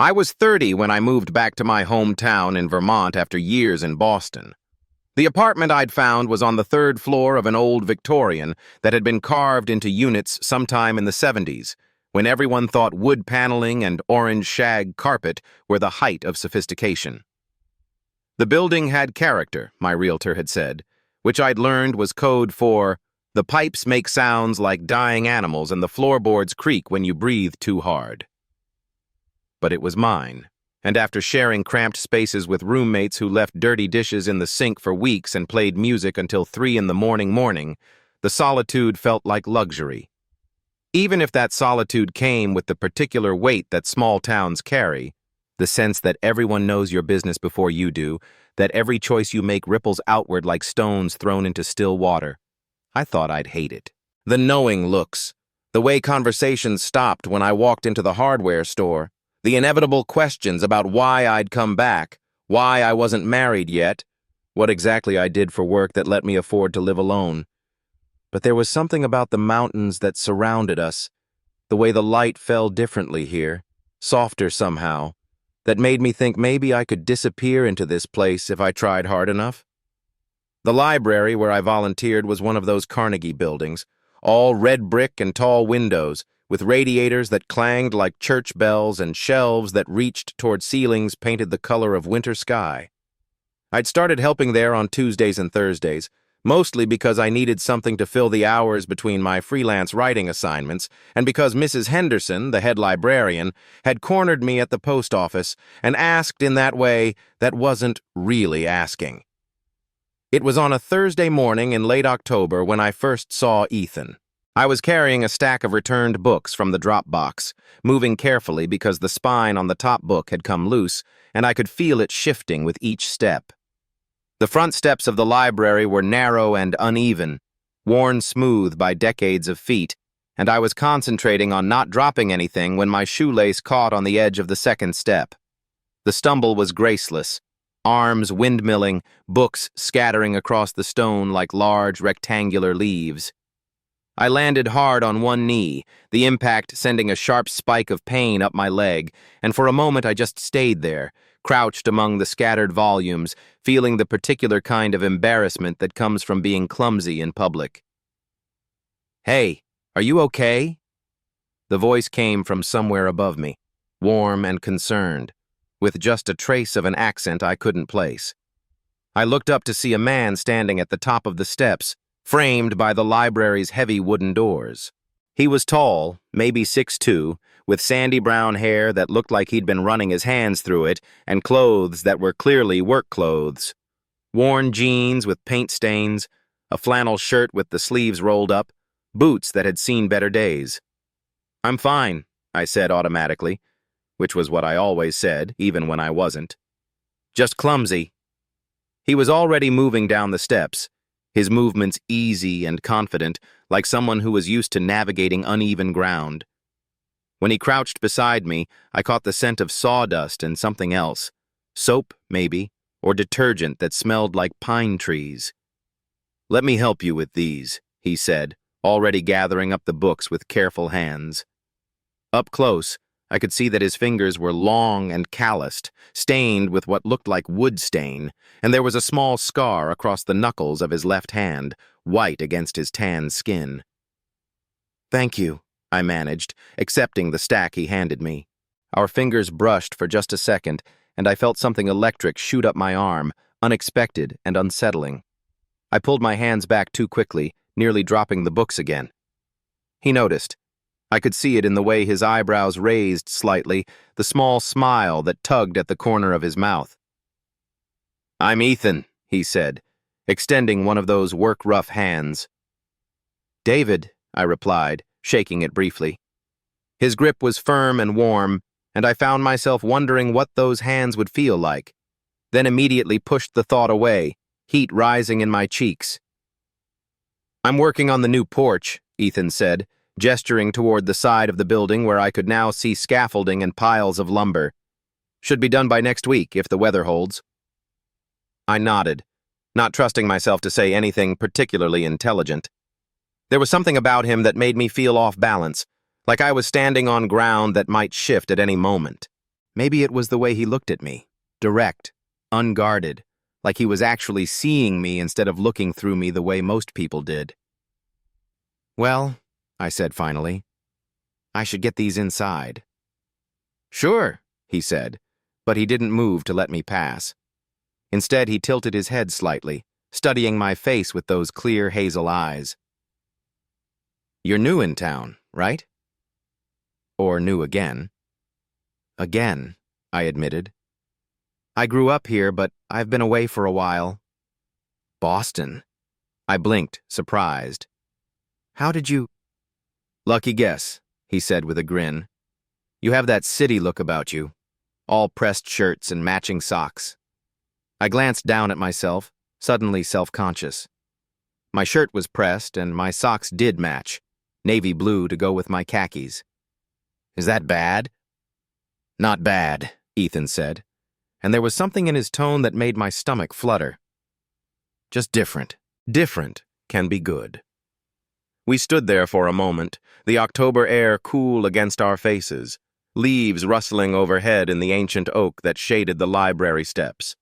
I was 30 when I moved back to my hometown in Vermont after years in Boston. The apartment I'd found was on the third floor of an old Victorian that had been carved into units sometime in the 70s, when everyone thought wood paneling and orange shag carpet were the height of sophistication. The building had character, my realtor had said, which I'd learned was code for the pipes make sounds like dying animals and the floorboards creak when you breathe too hard. But it was mine, and after sharing cramped spaces with roommates who left dirty dishes in the sink for weeks and played music until 3 in the morning, the solitude felt like luxury. Even if that solitude came with the particular weight that small towns carry, the sense that everyone knows your business before you do, that every choice you make ripples outward like stones thrown into still water, I thought I'd hate it. The knowing looks, the way conversations stopped when I walked into the hardware store, the inevitable questions about why I'd come back, why I wasn't married yet, what exactly I did for work that let me afford to live alone. But there was something about the mountains that surrounded us, the way the light fell differently here, softer somehow, that made me think maybe I could disappear into this place if I tried hard enough. The library where I volunteered was one of those Carnegie buildings, all red brick and tall windows, with radiators that clanged like church bells and shelves that reached toward ceilings painted the color of winter sky. I'd started helping there on Tuesdays and Thursdays, mostly because I needed something to fill the hours between my freelance writing assignments, and because Mrs. Henderson, the head librarian, had cornered me at the post office and asked in that way that wasn't really asking. It was on a Thursday morning in late October when I first saw Ethan. I was carrying a stack of returned books from the drop box, moving carefully because the spine on the top book had come loose, and I could feel it shifting with each step. The front steps of the library were narrow and uneven, worn smooth by decades of feet, and I was concentrating on not dropping anything when my shoelace caught on the edge of the second step. The stumble was graceless, arms windmilling, books scattering across the stone like large rectangular leaves. I landed hard on one knee, the impact sending a sharp spike of pain up my leg, and for a moment I just stayed there, crouched among the scattered volumes, feeling the particular kind of embarrassment that comes from being clumsy in public. "Hey, are you okay?" The voice came from somewhere above me, warm and concerned, with just a trace of an accent I couldn't place. I looked up to see a man standing at the top of the steps, framed by the library's heavy wooden doors. He was tall, maybe 6'2", with sandy brown hair that looked like he'd been running his hands through it, and clothes that were clearly work clothes. Worn jeans with paint stains, a flannel shirt with the sleeves rolled up, boots that had seen better days. "I'm fine," I said automatically, which was what I always said, even when I wasn't. "Just clumsy." He was already moving down the steps, his movements easy and confident, like someone who was used to navigating uneven ground. When he crouched beside me, I caught the scent of sawdust and something else. Soap, maybe, or detergent that smelled like pine trees. "Let me help you with these," he said, already gathering up the books with careful hands. Up close, I could see that his fingers were long and calloused, stained with what looked like wood stain, and there was a small scar across the knuckles of his left hand, white against his tan skin. "Thank you," I managed, accepting the stack he handed me. Our fingers brushed for just a second, and I felt something electric shoot up my arm, unexpected and unsettling. I pulled my hands back too quickly, nearly dropping the books again. He noticed. I could see it in the way his eyebrows raised slightly, the small smile that tugged at the corner of his mouth. "I'm Ethan," he said, extending one of those work-rough hands. "David," I replied, shaking it briefly. His grip was firm and warm, and I found myself wondering what those hands would feel like, then immediately pushed the thought away, heat rising in my cheeks. "I'm working on the new porch," Ethan said, gesturing toward the side of the building where I could now see scaffolding and piles of lumber. "Should be done by next week, if the weather holds." I nodded, not trusting myself to say anything particularly intelligent. There was something about him that made me feel off balance, like I was standing on ground that might shift at any moment. Maybe it was the way he looked at me, direct, unguarded, like he was actually seeing me instead of looking through me the way most people did. "Well," I said finally, "I should get these inside." "Sure," he said, but he didn't move to let me pass. Instead, he tilted his head slightly, studying my face with those clear hazel eyes. "You're new in town, right?" Or new again. "Again," I admitted. "I grew up here, but I've been away for a while." "Boston?" I blinked, surprised. "How did you—" "Lucky guess," he said with a grin. "You have that city look about you, all pressed shirts and matching socks." I glanced down at myself, suddenly self-conscious. My shirt was pressed and my socks did match, navy blue to go with my khakis. "Is that bad?" "Not bad," Ethan said, and there was something in his tone that made my stomach flutter. "Just different. Different can be good." We stood there for a moment, the October air cool against our faces, leaves rustling overhead in the ancient oak that shaded the library steps.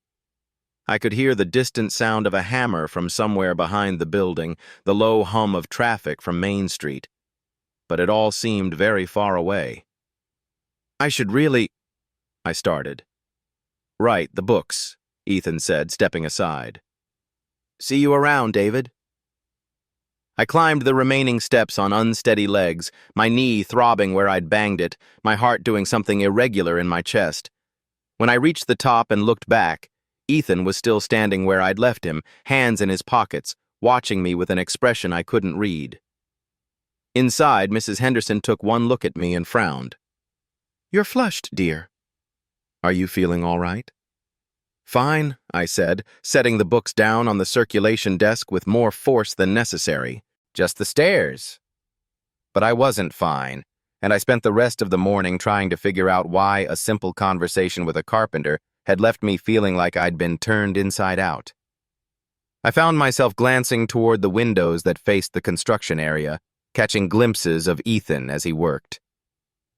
I could hear the distant sound of a hammer from somewhere behind the building, the low hum of traffic from Main Street. But it all seemed very far away. "I should really—" I started. "Right, the books," Ethan said, stepping aside. "See you around, David." I climbed the remaining steps on unsteady legs, my knee throbbing where I'd banged it, my heart doing something irregular in my chest. When I reached the top and looked back, Ethan was still standing where I'd left him, hands in his pockets, watching me with an expression I couldn't read. Inside, Mrs. Henderson took one look at me and frowned. "You're flushed, dear. Are you feeling all right?" "Fine," I said, setting the books down on the circulation desk with more force than necessary. "Just the stairs." But I wasn't fine, and I spent the rest of the morning trying to figure out why a simple conversation with a carpenter had left me feeling like I'd been turned inside out. I found myself glancing toward the windows that faced the construction area, catching glimpses of Ethan as he worked.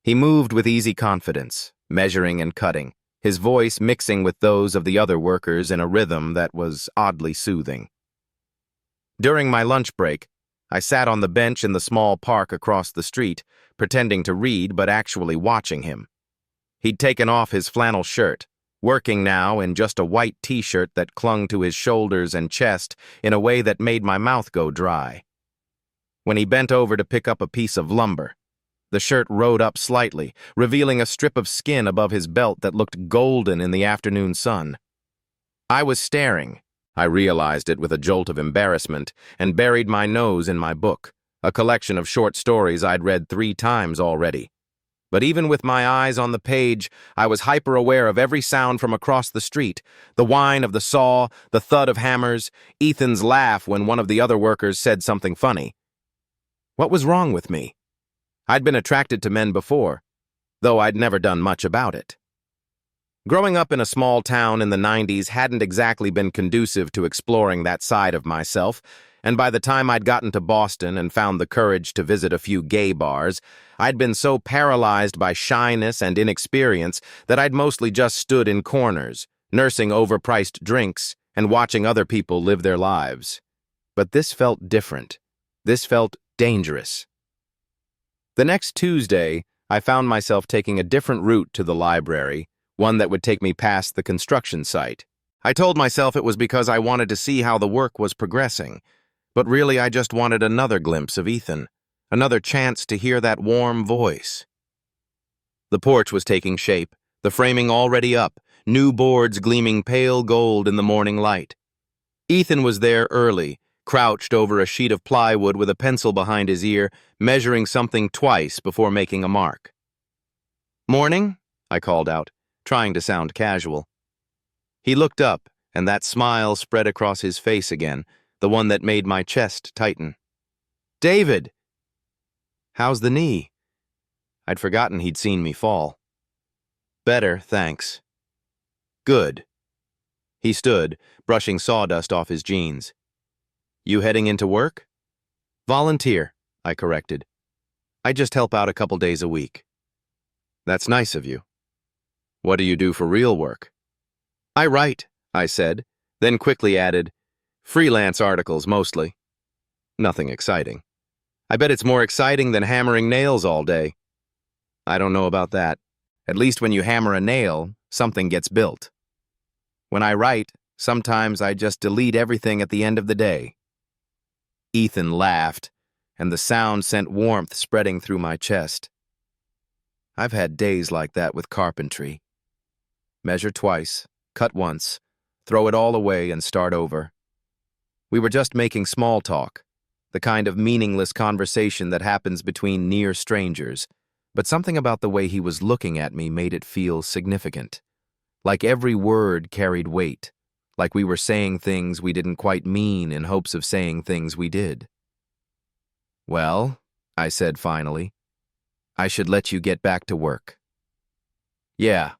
He moved with easy confidence, measuring and cutting, his voice mixing with those of the other workers in a rhythm that was oddly soothing. During my lunch break, I sat on the bench in the small park across the street, pretending to read but actually watching him. He'd taken off his flannel shirt, working now in just a white t-shirt that clung to his shoulders and chest in a way that made my mouth go dry. When he bent over to pick up a piece of lumber, the shirt rode up slightly, revealing a strip of skin above his belt that looked golden in the afternoon sun. I was staring. I realized it with a jolt of embarrassment and buried my nose in my book, a collection of short stories I'd read 3 times already. But even with my eyes on the page, I was hyper-aware of every sound from across the street, the whine of the saw, the thud of hammers, Ethan's laugh when one of the other workers said something funny. What was wrong with me? I'd been attracted to men before, though I'd never done much about it. Growing up in a small town in the 90s hadn't exactly been conducive to exploring that side of myself, and by the time I'd gotten to Boston and found the courage to visit a few gay bars, I'd been so paralyzed by shyness and inexperience that I'd mostly just stood in corners, nursing overpriced drinks and watching other people live their lives. But this felt different. This felt dangerous. The next Tuesday, I found myself taking a different route to the library, one that would take me past the construction site. I told myself it was because I wanted to see how the work was progressing, but really I just wanted another glimpse of Ethan, another chance to hear that warm voice. The porch was taking shape, the framing already up, new boards gleaming pale gold in the morning light. Ethan was there early, crouched over a sheet of plywood with a pencil behind his ear, measuring something twice before making a mark. "Morning?" I called out, trying to sound casual. He looked up, and that smile spread across his face again, the one that made my chest tighten. "David!" "How's the knee?" I'd forgotten he'd seen me fall. "Better, thanks." "Good." He stood, brushing sawdust off his jeans. "You heading into work?" "Volunteer," I corrected. "I just help out a couple days a week." "That's nice of you." What do you do for real work? I write, I said, then quickly added, freelance articles mostly. Nothing exciting. I bet it's more exciting than hammering nails all day. I don't know about that. At least when you hammer a nail, something gets built. When I write, sometimes I just delete everything at the end of the day. Ethan laughed, and the sound sent warmth spreading through my chest. I've had days like that with carpentry. Measure twice, cut once, throw it all away and start over. We were just making small talk, the kind of meaningless conversation that happens between near strangers, but something about the way he was looking at me made it feel significant. Like every word carried weight, like we were saying things we didn't quite mean in hopes of saying things we did. Well, I said finally, I should let you get back to work. Yeah,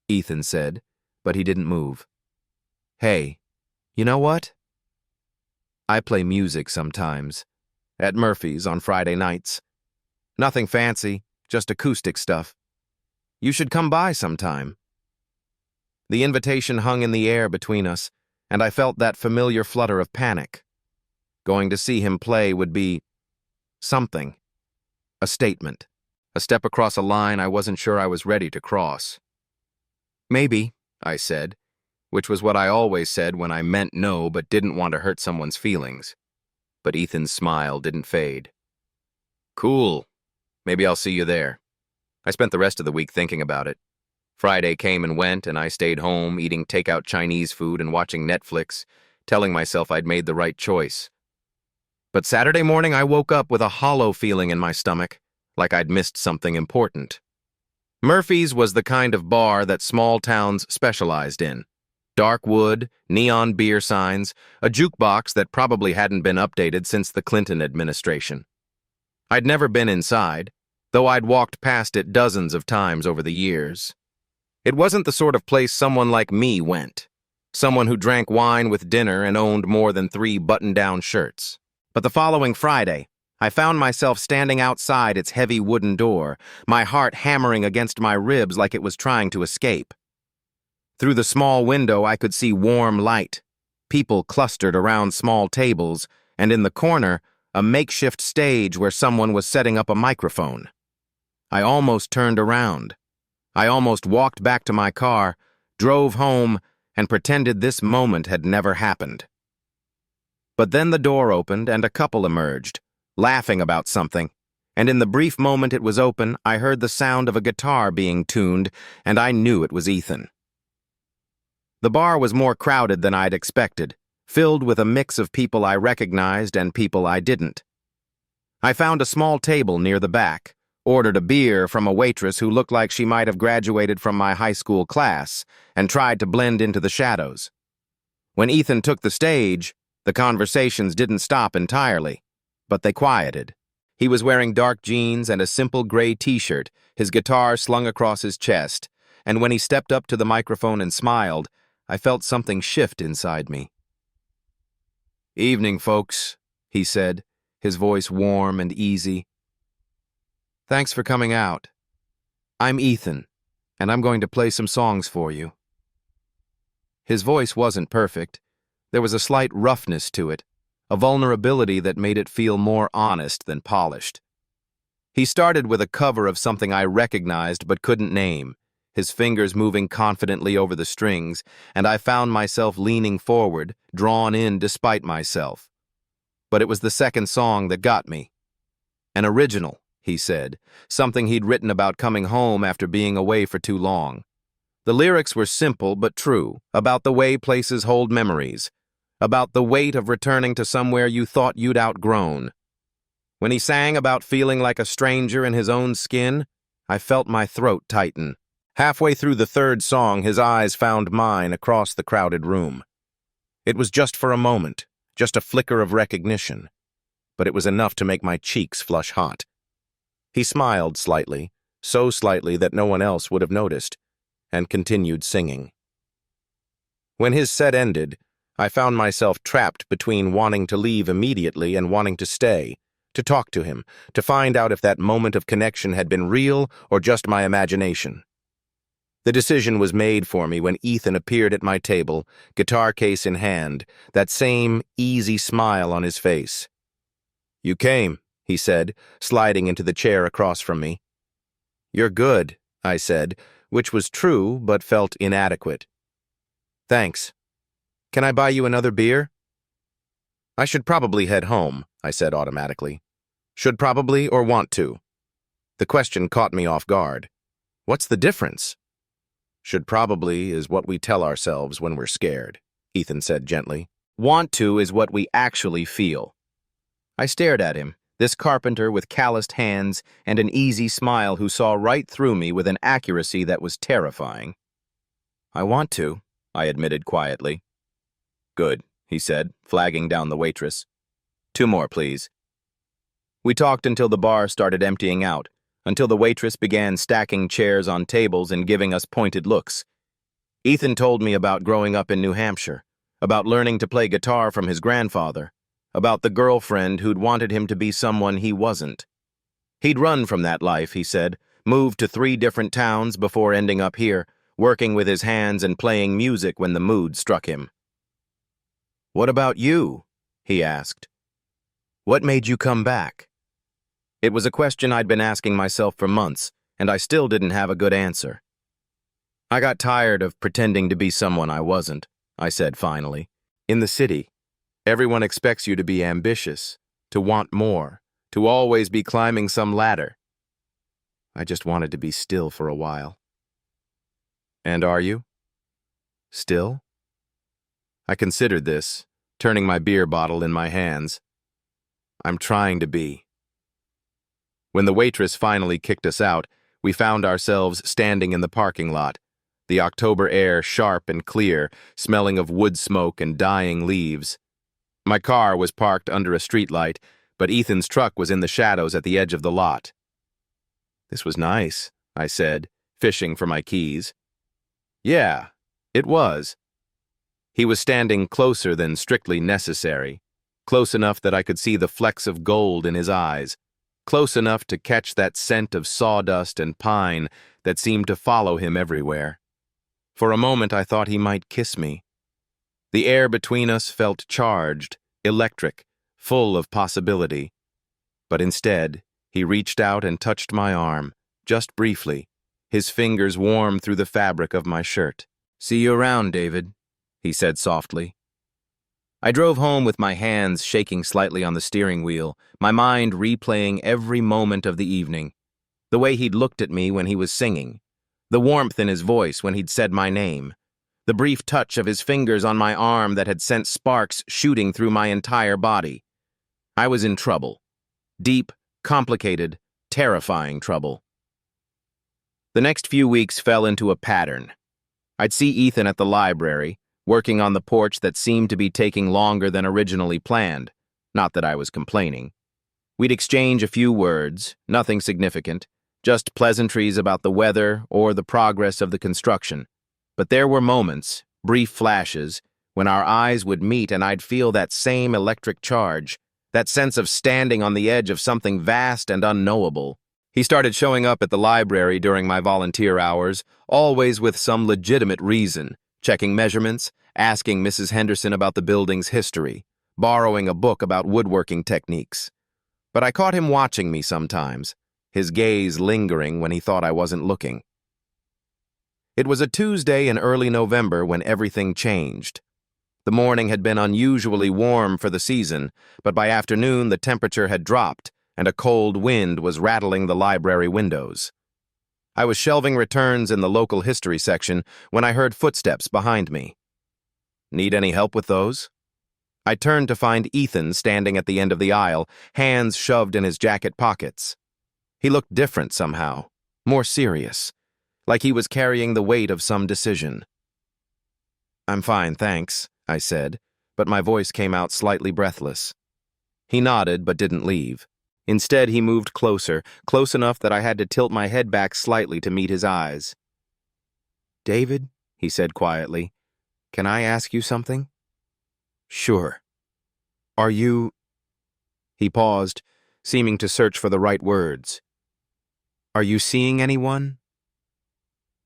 Ethan said, but he didn't move. Hey, you know what? I play music sometimes, at Murphy's on Friday nights. Nothing fancy, just acoustic stuff. You should come by sometime. The invitation hung in the air between us, and I felt that familiar flutter of panic. Going to see him play would be something. A statement. A step across a line I wasn't sure I was ready to cross. Maybe, I said, which was what I always said when I meant no but didn't want to hurt someone's feelings. But Ethan's smile didn't fade. Cool. Maybe I'll see you there. I spent the rest of the week thinking about it. Friday came and went, and I stayed home, eating takeout Chinese food and watching Netflix, telling myself I'd made the right choice. But Saturday morning I woke up with a hollow feeling in my stomach, like I'd missed something important. Murphy's was the kind of bar that small towns specialized in. Dark wood, neon beer signs, a jukebox that probably hadn't been updated since the Clinton administration. I'd never been inside, though I'd walked past it dozens of times over the years. It wasn't the sort of place someone like me went, someone who drank wine with dinner and owned more than 3 button-down shirts. But the following Friday, I found myself standing outside its heavy wooden door, my heart hammering against my ribs like it was trying to escape. Through the small window I could see warm light, people clustered around small tables, and in the corner, a makeshift stage where someone was setting up a microphone. I almost turned around. I almost walked back to my car, drove home, and pretended this moment had never happened. But then the door opened and a couple emerged, laughing about something, and in the brief moment it was open, I heard the sound of a guitar being tuned, and I knew it was Ethan. The bar was more crowded than I'd expected, filled with a mix of people I recognized and people I didn't. I found a small table near the back, ordered a beer from a waitress who looked like she might have graduated from my high school class, and tried to blend into the shadows. When Ethan took the stage, the conversations didn't stop entirely, but they quieted. He was wearing dark jeans and a simple gray t-shirt, his guitar slung across his chest, and when he stepped up to the microphone and smiled, I felt something shift inside me. "Evening, folks," he said, his voice warm and easy. "Thanks for coming out. I'm Ethan, and I'm going to play some songs for you." His voice wasn't perfect. There was a slight roughness to it, a vulnerability that made it feel more honest than polished. He started with a cover of something I recognized but couldn't name, his fingers moving confidently over the strings, and I found myself leaning forward, drawn in despite myself. But it was the second song that got me. An original, he said, something he'd written about coming home after being away for too long. The lyrics were simple but true, about the way places hold memories, about the weight of returning to somewhere you thought you'd outgrown. When he sang about feeling like a stranger in his own skin, I felt my throat tighten. Halfway through the third song, his eyes found mine across the crowded room. It was just for a moment, just a flicker of recognition, but it was enough to make my cheeks flush hot. He smiled slightly, so slightly that no one else would have noticed, and continued singing. When his set ended, I found myself trapped between wanting to leave immediately and wanting to stay, to talk to him, to find out if that moment of connection had been real or just my imagination. The decision was made for me when Ethan appeared at my table, guitar case in hand, that same easy smile on his face. "You came," he said, sliding into the chair across from me. "You're good," I said, which was true but felt inadequate. "Thanks. Can I buy you another beer?" "I should probably head home," I said automatically. Should probably or want to? The question caught me off guard. What's the difference? "Should probably is what we tell ourselves when we're scared," Ethan said gently. "Want to is what we actually feel." I stared at him, this carpenter with calloused hands and an easy smile who saw right through me with an accuracy that was terrifying. "I want to," I admitted quietly. "Good," he said, flagging down the waitress. "Two more, please." We talked until the bar started emptying out, until the waitress began stacking chairs on tables and giving us pointed looks. Ethan told me about growing up in New Hampshire, about learning to play guitar from his grandfather, about the girlfriend who'd wanted him to be someone he wasn't. He'd run from that life, he said, moved to 3 different towns before ending up here, working with his hands and playing music when the mood struck him. "What about you?" he asked. "What made you come back?" It was a question I'd been asking myself for months, and I still didn't have a good answer. "I got tired of pretending to be someone I wasn't," I said finally. "In the city, everyone expects you to be ambitious, to want more, to always be climbing some ladder. I just wanted to be still for a while." "And are you? Still?" I considered this, turning my beer bottle in my hands. "I'm trying to be." When the waitress finally kicked us out, we found ourselves standing in the parking lot, the October air sharp and clear, smelling of wood smoke and dying leaves. My car was parked under a streetlight, but Ethan's truck was in the shadows at the edge of the lot. "This was nice," I said, fishing for my keys. "Yeah, it was." He was standing closer than strictly necessary, close enough that I could see the flecks of gold in his eyes, close enough to catch that scent of sawdust and pine that seemed to follow him everywhere. For a moment I thought he might kiss me. The air between us felt charged, electric, full of possibility. But instead, he reached out and touched my arm, just briefly, his fingers warm through the fabric of my shirt. "See you around, David," he said softly. I drove home with my hands shaking slightly on the steering wheel, my mind replaying every moment of the evening. The way he'd looked at me when he was singing, the warmth in his voice when he'd said my name, the brief touch of his fingers on my arm that had sent sparks shooting through my entire body. I was in trouble. Deep, complicated, terrifying trouble. The next few weeks fell into a pattern. I'd see Ethan at the library, working on the porch that seemed to be taking longer than originally planned. Not that I was complaining. We'd exchange a few words, nothing significant, just pleasantries about the weather or the progress of the construction. But there were moments, brief flashes, when our eyes would meet and I'd feel that same electric charge, that sense of standing on the edge of something vast and unknowable. He started showing up at the library during my volunteer hours, always with some legitimate reason. Checking measurements, asking Mrs. Henderson about the building's history, borrowing a book about woodworking techniques. But I caught him watching me sometimes, his gaze lingering when he thought I wasn't looking. It was a Tuesday in early November when everything changed. The morning had been unusually warm for the season, but by afternoon the temperature had dropped and a cold wind was rattling the library windows. I was shelving returns in the local history section when I heard footsteps behind me. "Need any help with those?" I turned to find Ethan standing at the end of the aisle, hands shoved in his jacket pockets. He looked different somehow, more serious, like he was carrying the weight of some decision. "I'm fine, thanks," I said, but my voice came out slightly breathless. He nodded but didn't leave. Instead, he moved closer, close enough that I had to tilt my head back slightly to meet his eyes. "David," he said quietly, "can I ask you something?" "Sure." "Are you—" He paused, seeming to search for the right words. "Are you seeing anyone?"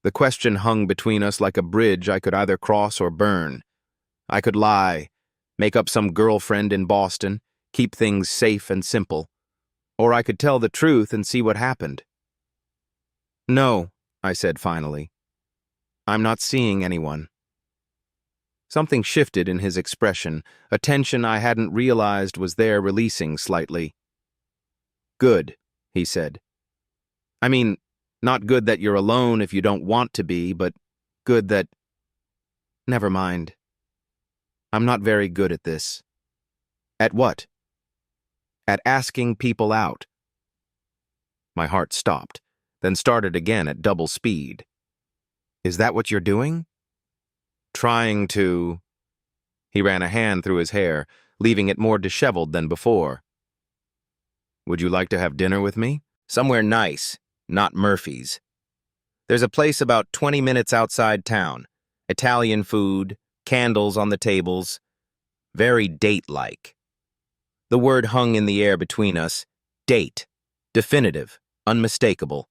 The question hung between us like a bridge I could either cross or burn. I could lie, make up some girlfriend in Boston, keep things safe and simple. Or I could tell the truth and see what happened. "No," I said finally. "I'm not seeing anyone." Something shifted in his expression, a tension I hadn't realized was there releasing slightly. "Good," he said. "I mean, not good that you're alone if you don't want to be, but good that—" "Never mind. I'm not very good at this." "At what?" "At asking people out." My heart stopped, then started again at double speed. "Is that what you're doing?" "Trying to—" He ran a hand through his hair, leaving it more disheveled than before. "Would you like to have dinner with me? Somewhere nice, not Murphy's. There's a place about 20 minutes outside town. Italian food, candles on the tables. Very date-like." The word hung in the air between us. Date. Definitive. Unmistakable.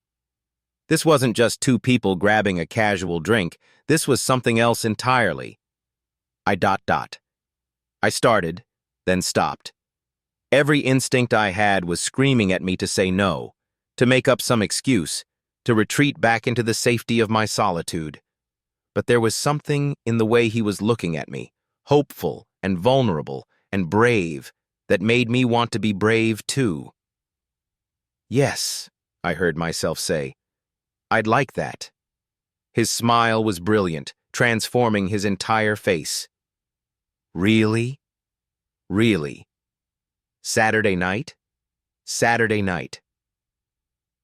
This wasn't just two people grabbing a casual drink. This was something else entirely. I started, then stopped. Every instinct I had was screaming at me to say no, to make up some excuse, to retreat back into the safety of my solitude. But there was something in the way he was looking at me, hopeful and vulnerable and brave, that made me want to be brave too. "Yes," I heard myself say. "I'd like that." His smile was brilliant, transforming his entire face. "Really? Really? Saturday night?" Saturday night.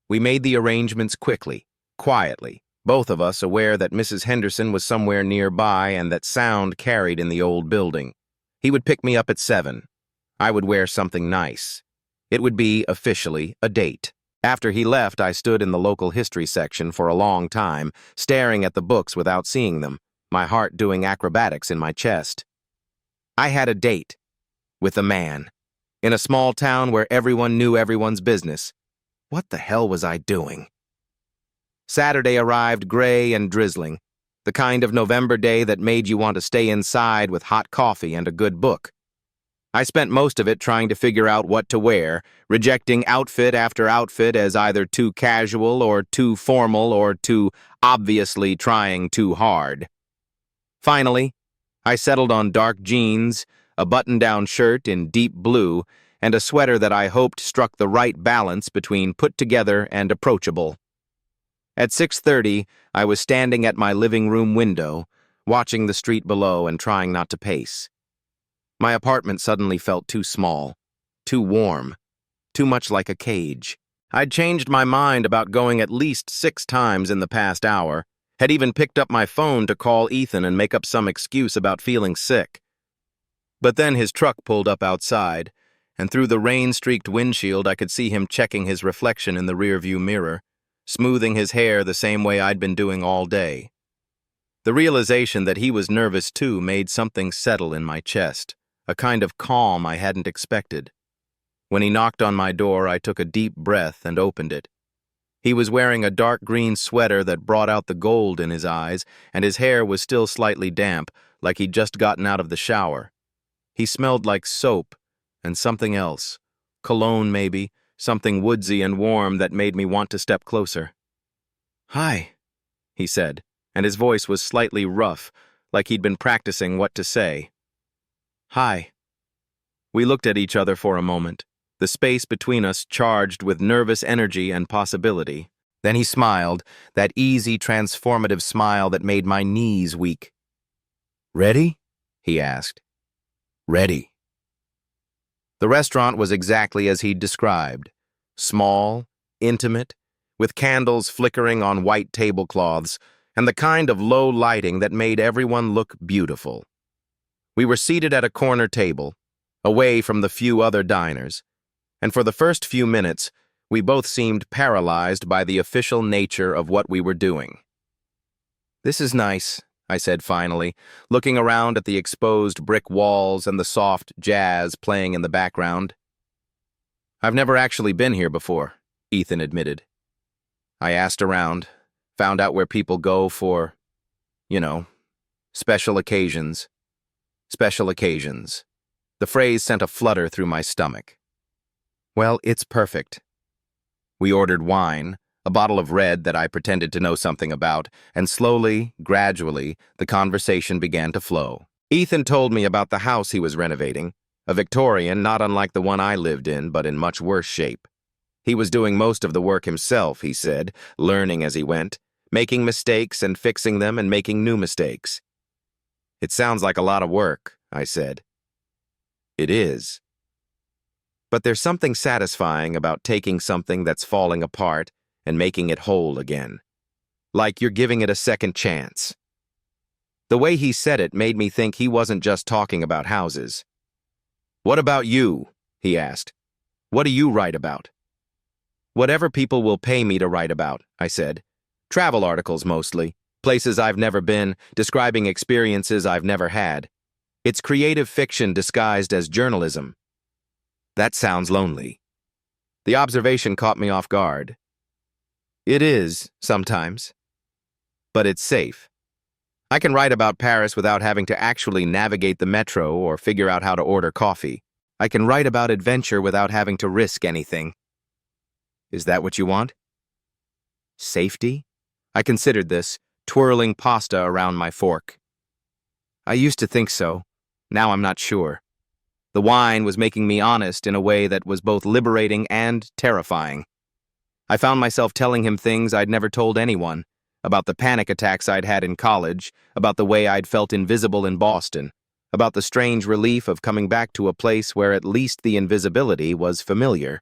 We made the arrangements quickly, quietly, both of us aware that Mrs. Henderson was somewhere nearby and that sound carried in the old building. He would pick me up at 7. I would wear something nice. It would be, officially, a date. After he left, I stood in the local history section for a long time, staring at the books without seeing them, my heart doing acrobatics in my chest. I had a date. With a man. In a small town where everyone knew everyone's business. What the hell was I doing? Saturday arrived gray and drizzling, the kind of November day that made you want to stay inside with hot coffee and a good book. I spent most of it trying to figure out what to wear, rejecting outfit after outfit as either too casual or too formal or too obviously trying too hard. Finally, I settled on dark jeans, a button-down shirt in deep blue, and a sweater that I hoped struck the right balance between put together and approachable. At 6:30, I was standing at my living room window, watching the street below and trying not to pace. My apartment suddenly felt too small, too warm, too much like a cage. I'd changed my mind about going at least 6 times in the past hour, had even picked up my phone to call Ethan and make up some excuse about feeling sick. But then his truck pulled up outside, and through the rain-streaked windshield I could see him checking his reflection in the rearview mirror, smoothing his hair the same way I'd been doing all day. The realization that he was nervous too made something settle in my chest, a kind of calm I hadn't expected. When he knocked on my door, I took a deep breath and opened it. He was wearing a dark green sweater that brought out the gold in his eyes, and his hair was still slightly damp, like he'd just gotten out of the shower. He smelled like soap and something else, cologne maybe, something woodsy and warm that made me want to step closer. "Hi," he said, and his voice was slightly rough, like he'd been practicing what to say. "Hi." We looked at each other for a moment, the space between us charged with nervous energy and possibility. Then he smiled, that easy, transformative smile that made my knees weak. "Ready?" he asked. "Ready." The restaurant was exactly as he'd described. Small, intimate, with candles flickering on white tablecloths, and the kind of low lighting that made everyone look beautiful. We were seated at a corner table, away from the few other diners, and for the first few minutes, we both seemed paralyzed by the official nature of what we were doing. "This is nice," I said finally, looking around at the exposed brick walls and the soft jazz playing in the background. "I've never actually been here before," Ethan admitted. I asked around, found out where people go for, you know, special occasions. Special occasions. The phrase sent a flutter through my stomach. Well, it's perfect. We ordered wine, a bottle of red that I pretended to know something about, and slowly, gradually, the conversation began to flow. Ethan told me about the house he was renovating, a Victorian not unlike the one I lived in, but in much worse shape. He was doing most of the work himself, he said, learning as he went, making mistakes and fixing them and making new mistakes. It sounds like a lot of work, I said. It is. But there's something satisfying about taking something that's falling apart and making it whole again. Like you're giving it a second chance. The way he said it made me think he wasn't just talking about houses. What about you? He asked. What do you write about? Whatever people will pay me to write about, I said. Travel articles mostly, places I've never been, describing experiences I've never had. It's creative fiction disguised as journalism. That sounds lonely. The observation caught me off guard. It is, sometimes. But it's safe. I can write about Paris without having to actually navigate the metro or figure out how to order coffee. I can write about adventure without having to risk anything. Is that what you want? Safety? I considered this, twirling pasta around my fork. I used to think so. Now I'm not sure. The wine was making me honest in a way that was both liberating and terrifying. I found myself telling him things I'd never told anyone, about the panic attacks I'd had in college, about the way I'd felt invisible in Boston, about the strange relief of coming back to a place where at least the invisibility was familiar.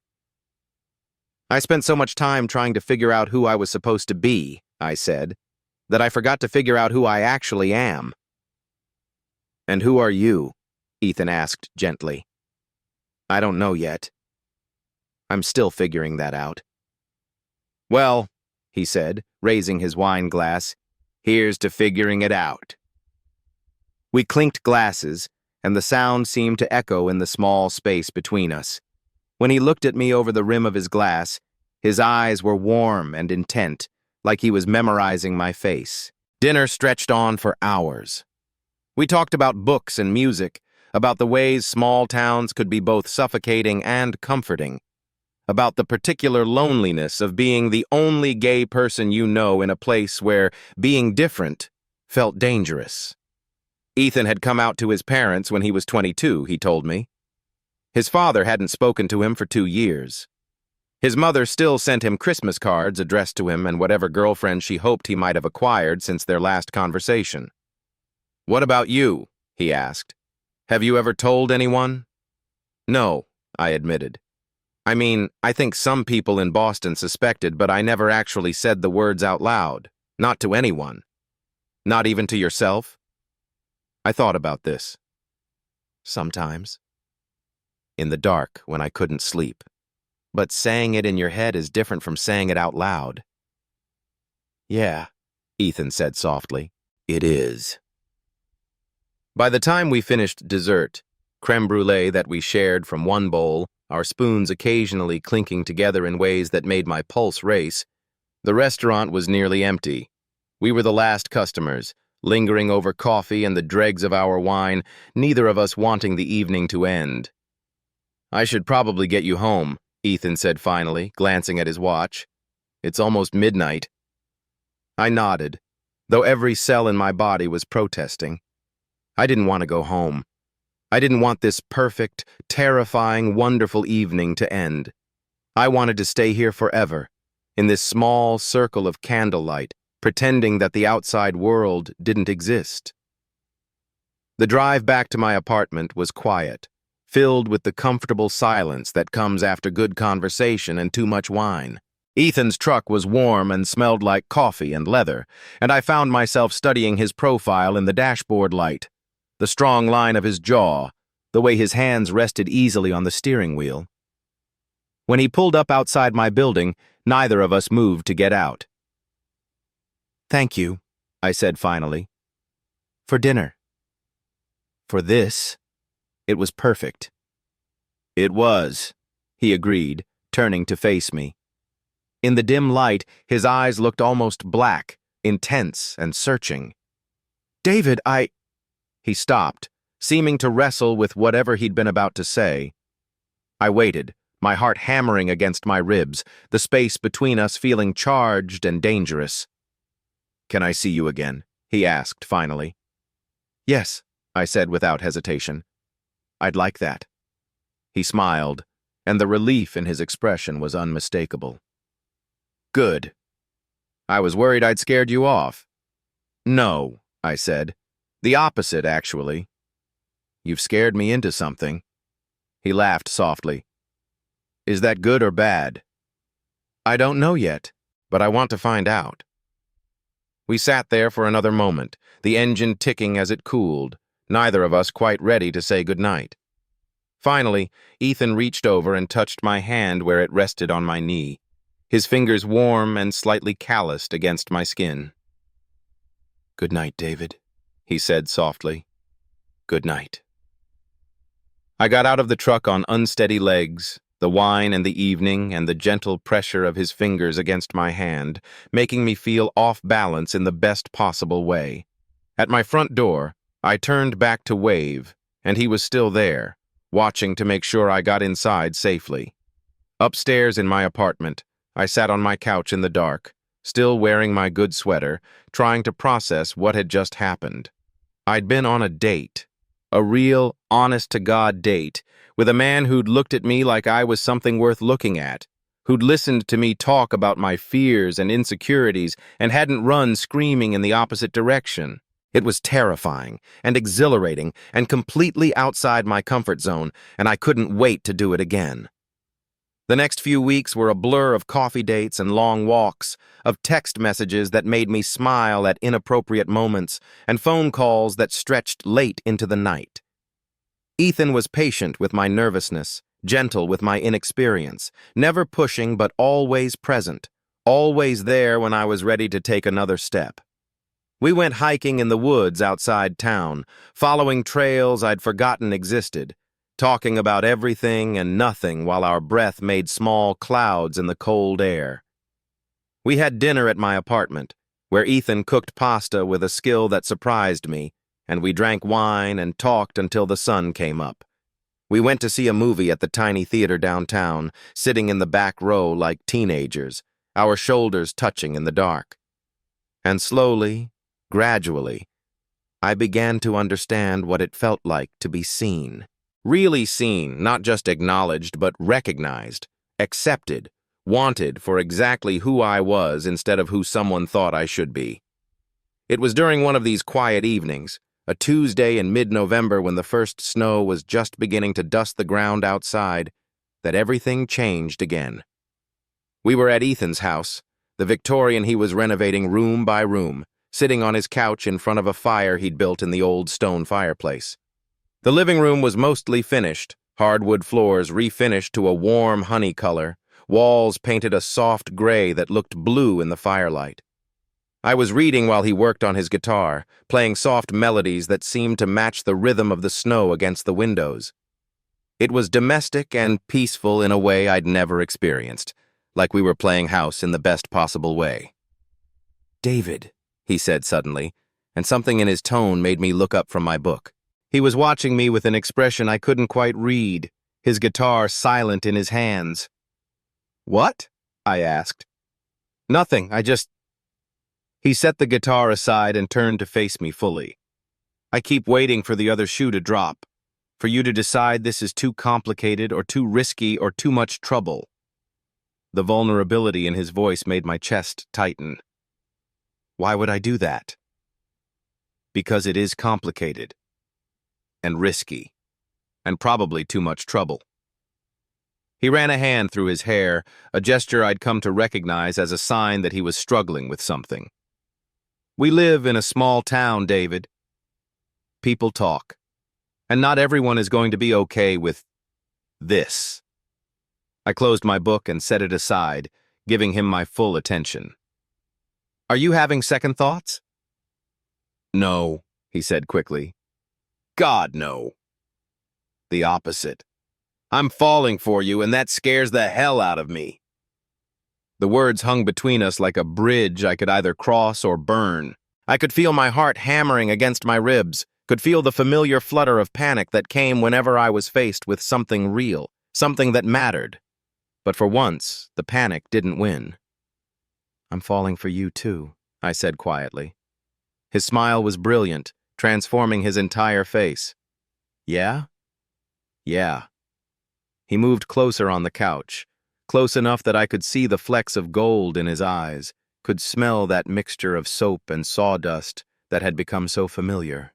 I spent so much time trying to figure out who I was supposed to be, I said, that I forgot to figure out who I actually am. And who are you? Ethan asked gently. I don't know yet. I'm still figuring that out. Well, he said, raising his wine glass, here's to figuring it out. We clinked glasses, and the sound seemed to echo in the small space between us. When he looked at me over the rim of his glass, his eyes were warm and intent, like he was memorizing my face. Dinner stretched on for hours. We talked about books and music, about the ways small towns could be both suffocating and comforting, about the particular loneliness of being the only gay person you know in a place where being different felt dangerous. Ethan had come out to his parents when he was 22, he told me. His father hadn't spoken to him for 2 years. His mother still sent him Christmas cards addressed to him and whatever girlfriend she hoped he might have acquired since their last conversation. What about you? He asked. Have you ever told anyone? No, I admitted. I mean, I think some people in Boston suspected, but I never actually said the words out loud. Not to anyone. Not even to yourself? I thought about this. Sometimes. In the dark, when I couldn't sleep. But saying it in your head is different from saying it out loud. Yeah, Ethan said softly. It is. By the time we finished dessert, creme brulee that we shared from one bowl, our spoons occasionally clinking together in ways that made my pulse race, the restaurant was nearly empty. We were the last customers, lingering over coffee and the dregs of our wine, neither of us wanting the evening to end. I should probably get you home, Ethan said finally, glancing at his watch. It's almost midnight. I nodded, though every cell in my body was protesting. I didn't want to go home. I didn't want this perfect, terrifying, wonderful evening to end. I wanted to stay here forever, in this small circle of candlelight, pretending that the outside world didn't exist. The drive back to my apartment was quiet, filled with the comfortable silence that comes after good conversation and too much wine. Ethan's truck was warm and smelled like coffee and leather, and I found myself studying his profile in the dashboard light, the strong line of his jaw, the way his hands rested easily on the steering wheel. When he pulled up outside my building, neither of us moved to get out. Thank you, I said finally. For dinner. For this. It was perfect. It was, he agreed, turning to face me. In the dim light, his eyes looked almost black, intense and searching. "David, He stopped, seeming to wrestle with whatever he'd been about to say. I waited, my heart hammering against my ribs, the space between us feeling charged and dangerous. "Can I see you again?" he asked finally. "Yes," I said without hesitation. "I'd like that." He smiled, and the relief in his expression was unmistakable. "Good. I was worried I'd scared you off." "No," I said. "The opposite, actually. You've scared me into something." He laughed softly. "Is that good or bad?" "I don't know yet, but I want to find out." We sat there for another moment, the engine ticking as it cooled, neither of us quite ready to say goodnight. Finally, Ethan reached over and touched my hand where it rested on my knee, his fingers warm and slightly calloused against my skin. "Good night, David," he said softly. "Good night." I got out of the truck on unsteady legs, the wine and the evening and the gentle pressure of his fingers against my hand, making me feel off balance in the best possible way. At my front door, I turned back to wave, and he was still there, watching to make sure I got inside safely. Upstairs in my apartment, I sat on my couch in the dark, still wearing my good sweater, trying to process what had just happened. I'd been on a date. A real, honest-to-God date, with a man who'd looked at me like I was something worth looking at, who'd listened to me talk about my fears and insecurities and hadn't run screaming in the opposite direction. It was terrifying and exhilarating and completely outside my comfort zone, and I couldn't wait to do it again. The next few weeks were a blur of coffee dates and long walks, of text messages that made me smile at inappropriate moments, and phone calls that stretched late into the night. Ethan was patient with my nervousness, gentle with my inexperience, never pushing but always present, always there when I was ready to take another step. We went hiking in the woods outside town, following trails I'd forgotten existed, talking about everything and nothing while our breath made small clouds in the cold air. We had dinner at my apartment, where Ethan cooked pasta with a skill that surprised me, and we drank wine and talked until the sun came up. We went to see a movie at the tiny theater downtown, sitting in the back row like teenagers, our shoulders touching in the dark. And slowly, gradually, I began to understand what it felt like to be seen. Really seen, not just acknowledged, but recognized, accepted, wanted for exactly who I was instead of who someone thought I should be. It was during one of these quiet evenings, a Tuesday in mid-November when the first snow was just beginning to dust the ground outside, that everything changed again. We were at Ethan's house, the Victorian he was renovating room by room, sitting on his couch in front of a fire he'd built in the old stone fireplace. The living room was mostly finished, hardwood floors refinished to a warm honey color, walls painted a soft gray that looked blue in the firelight. I was reading while he worked on his guitar, playing soft melodies that seemed to match the rhythm of the snow against the windows. It was domestic and peaceful in a way I'd never experienced, like we were playing house in the best possible way. "David," he said suddenly, and something in his tone made me look up from my book. He was watching me with an expression I couldn't quite read, his guitar silent in his hands. "What?" I asked. "Nothing, He set the guitar aside and turned to face me fully. "I keep waiting for the other shoe to drop, for you to decide this is too complicated or too risky or too much trouble." The vulnerability in his voice made my chest tighten. "Why would I do that?" "Because it is complicated. And risky. And probably too much trouble." He ran a hand through his hair, a gesture I'd come to recognize as a sign that he was struggling with something. "We live in a small town, David. People talk. And not everyone is going to be okay with this." I closed my book and set it aside, giving him my full attention. "Are you having second thoughts?" "No," he said quickly. "God, no. The opposite. I'm falling for you, and that scares the hell out of me." The words hung between us like a bridge I could either cross or burn. I could feel my heart hammering against my ribs, could feel the familiar flutter of panic that came whenever I was faced with something real, something that mattered. But for once, the panic didn't win. "I'm falling for you too," I said quietly. His smile was brilliant, transforming his entire face. "Yeah?" "Yeah." He moved closer on the couch, close enough that I could see the flecks of gold in his eyes, could smell that mixture of soap and sawdust that had become so familiar.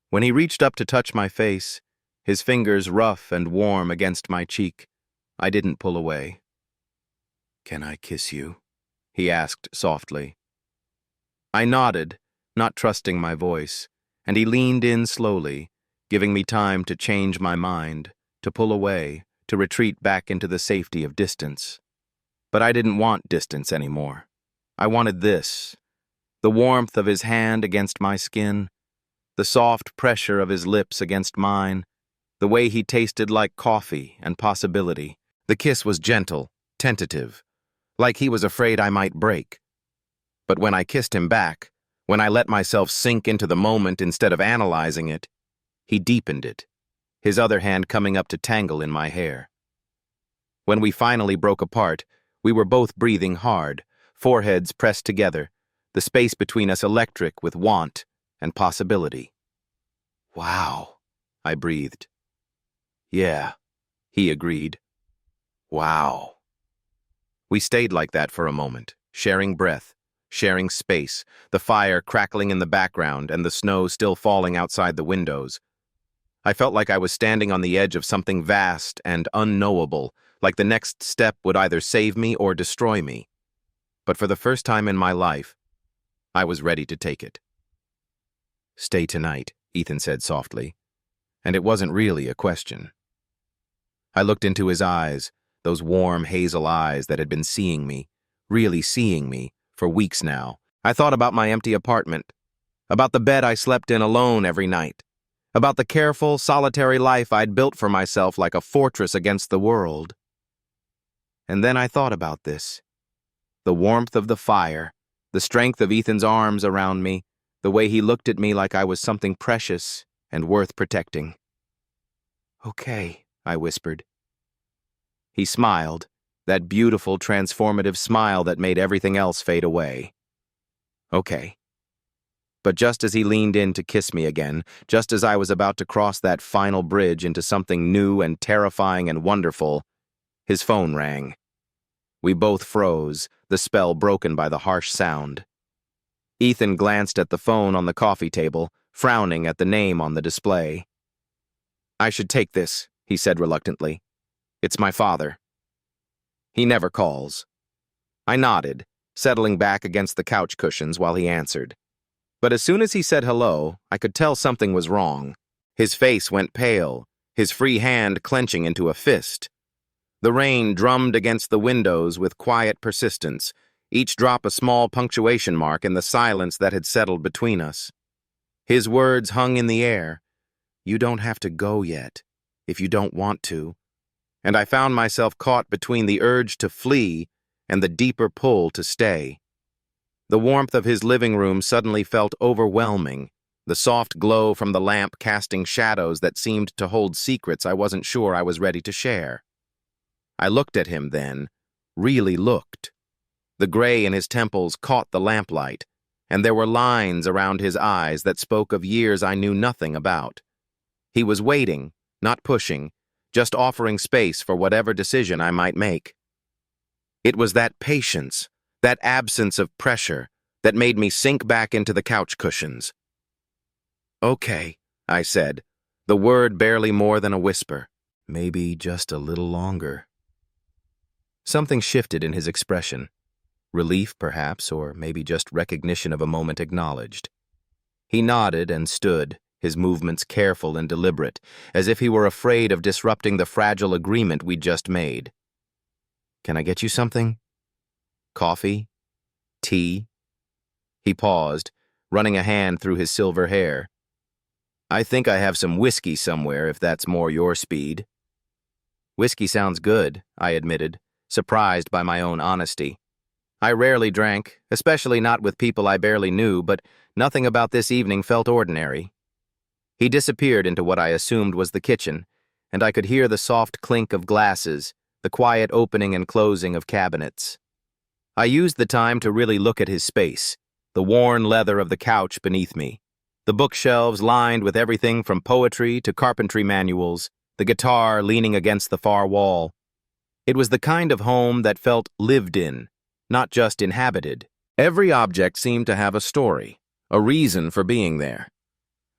When he reached up to touch my face, his fingers rough and warm against my cheek, I didn't pull away. "Can I kiss you?" he asked softly. I nodded, not trusting my voice, and he leaned in slowly, giving me time to change my mind, to pull away, to retreat back into the safety of distance. But I didn't want distance anymore. I wanted this: the warmth of his hand against my skin, the soft pressure of his lips against mine, the way he tasted like coffee and possibility. The kiss was gentle, tentative, like he was afraid I might break. But when I kissed him back, when I let myself sink into the moment instead of analyzing it, he deepened it, his other hand coming up to tangle in my hair. When we finally broke apart, we were both breathing hard, foreheads pressed together, the space between us electric with want and possibility. "Wow," I breathed. "Yeah," he agreed. "Wow." We stayed like that for a moment, sharing breath, sharing space, the fire crackling in the background and the snow still falling outside the windows. I felt like I was standing on the edge of something vast and unknowable, like the next step would either save me or destroy me. But for the first time in my life, I was ready to take it. "Stay tonight," Ethan said softly, and it wasn't really a question. I looked into his eyes, those warm hazel eyes that had been seeing me, really seeing me, for weeks now. I thought about my empty apartment, about the bed I slept in alone every night, about the careful, solitary life I'd built for myself like a fortress against the world. And then I thought about this: the warmth of the fire, the strength of Ethan's arms around me, the way he looked at me like I was something precious and worth protecting. "Okay," I whispered. He smiled, that beautiful, transformative smile that made everything else fade away. "Okay." But just as he leaned in to kiss me again, just as I was about to cross that final bridge into something new and terrifying and wonderful, his phone rang. We both froze, the spell broken by the harsh sound. Ethan glanced at the phone on the coffee table, frowning at the name on the display. "I should take this," he said reluctantly. "It's my father. He never calls." I nodded, settling back against the couch cushions while he answered. But as soon as he said hello, I could tell something was wrong. His face went pale, his free hand clenching into a fist. The rain drummed against the windows with quiet persistence, each drop a small punctuation mark in the silence that had settled between us. His words hung in the air. "You don't have to go yet, if you don't want to." And I found myself caught between the urge to flee and the deeper pull to stay. The warmth of his living room suddenly felt overwhelming, the soft glow from the lamp casting shadows that seemed to hold secrets I wasn't sure I was ready to share. I looked at him then, really looked. The gray in his temples caught the lamplight, and there were lines around his eyes that spoke of years I knew nothing about. He was waiting, not pushing, just offering space for whatever decision I might make. It was that patience, that absence of pressure, that made me sink back into the couch cushions. "Okay," I said, the word barely more than a whisper. "Maybe just a little longer." Something shifted in his expression. Relief, perhaps, or maybe just recognition of a moment acknowledged. He nodded and stood, his movements careful and deliberate, as if he were afraid of disrupting the fragile agreement we'd just made. "Can I get you something? Coffee? Tea?" He paused, running a hand through his silver hair. "I think I have some whiskey somewhere, if that's more your speed." "Whiskey sounds good," I admitted, surprised by my own honesty. I rarely drank, especially not with people I barely knew, but nothing about this evening felt ordinary. He disappeared into what I assumed was the kitchen, and I could hear the soft clink of glasses, the quiet opening and closing of cabinets. I used the time to really look at his space, the worn leather of the couch beneath me, the bookshelves lined with everything from poetry to carpentry manuals, the guitar leaning against the far wall. It was the kind of home that felt lived in, not just inhabited. Every object seemed to have a story, a reason for being there.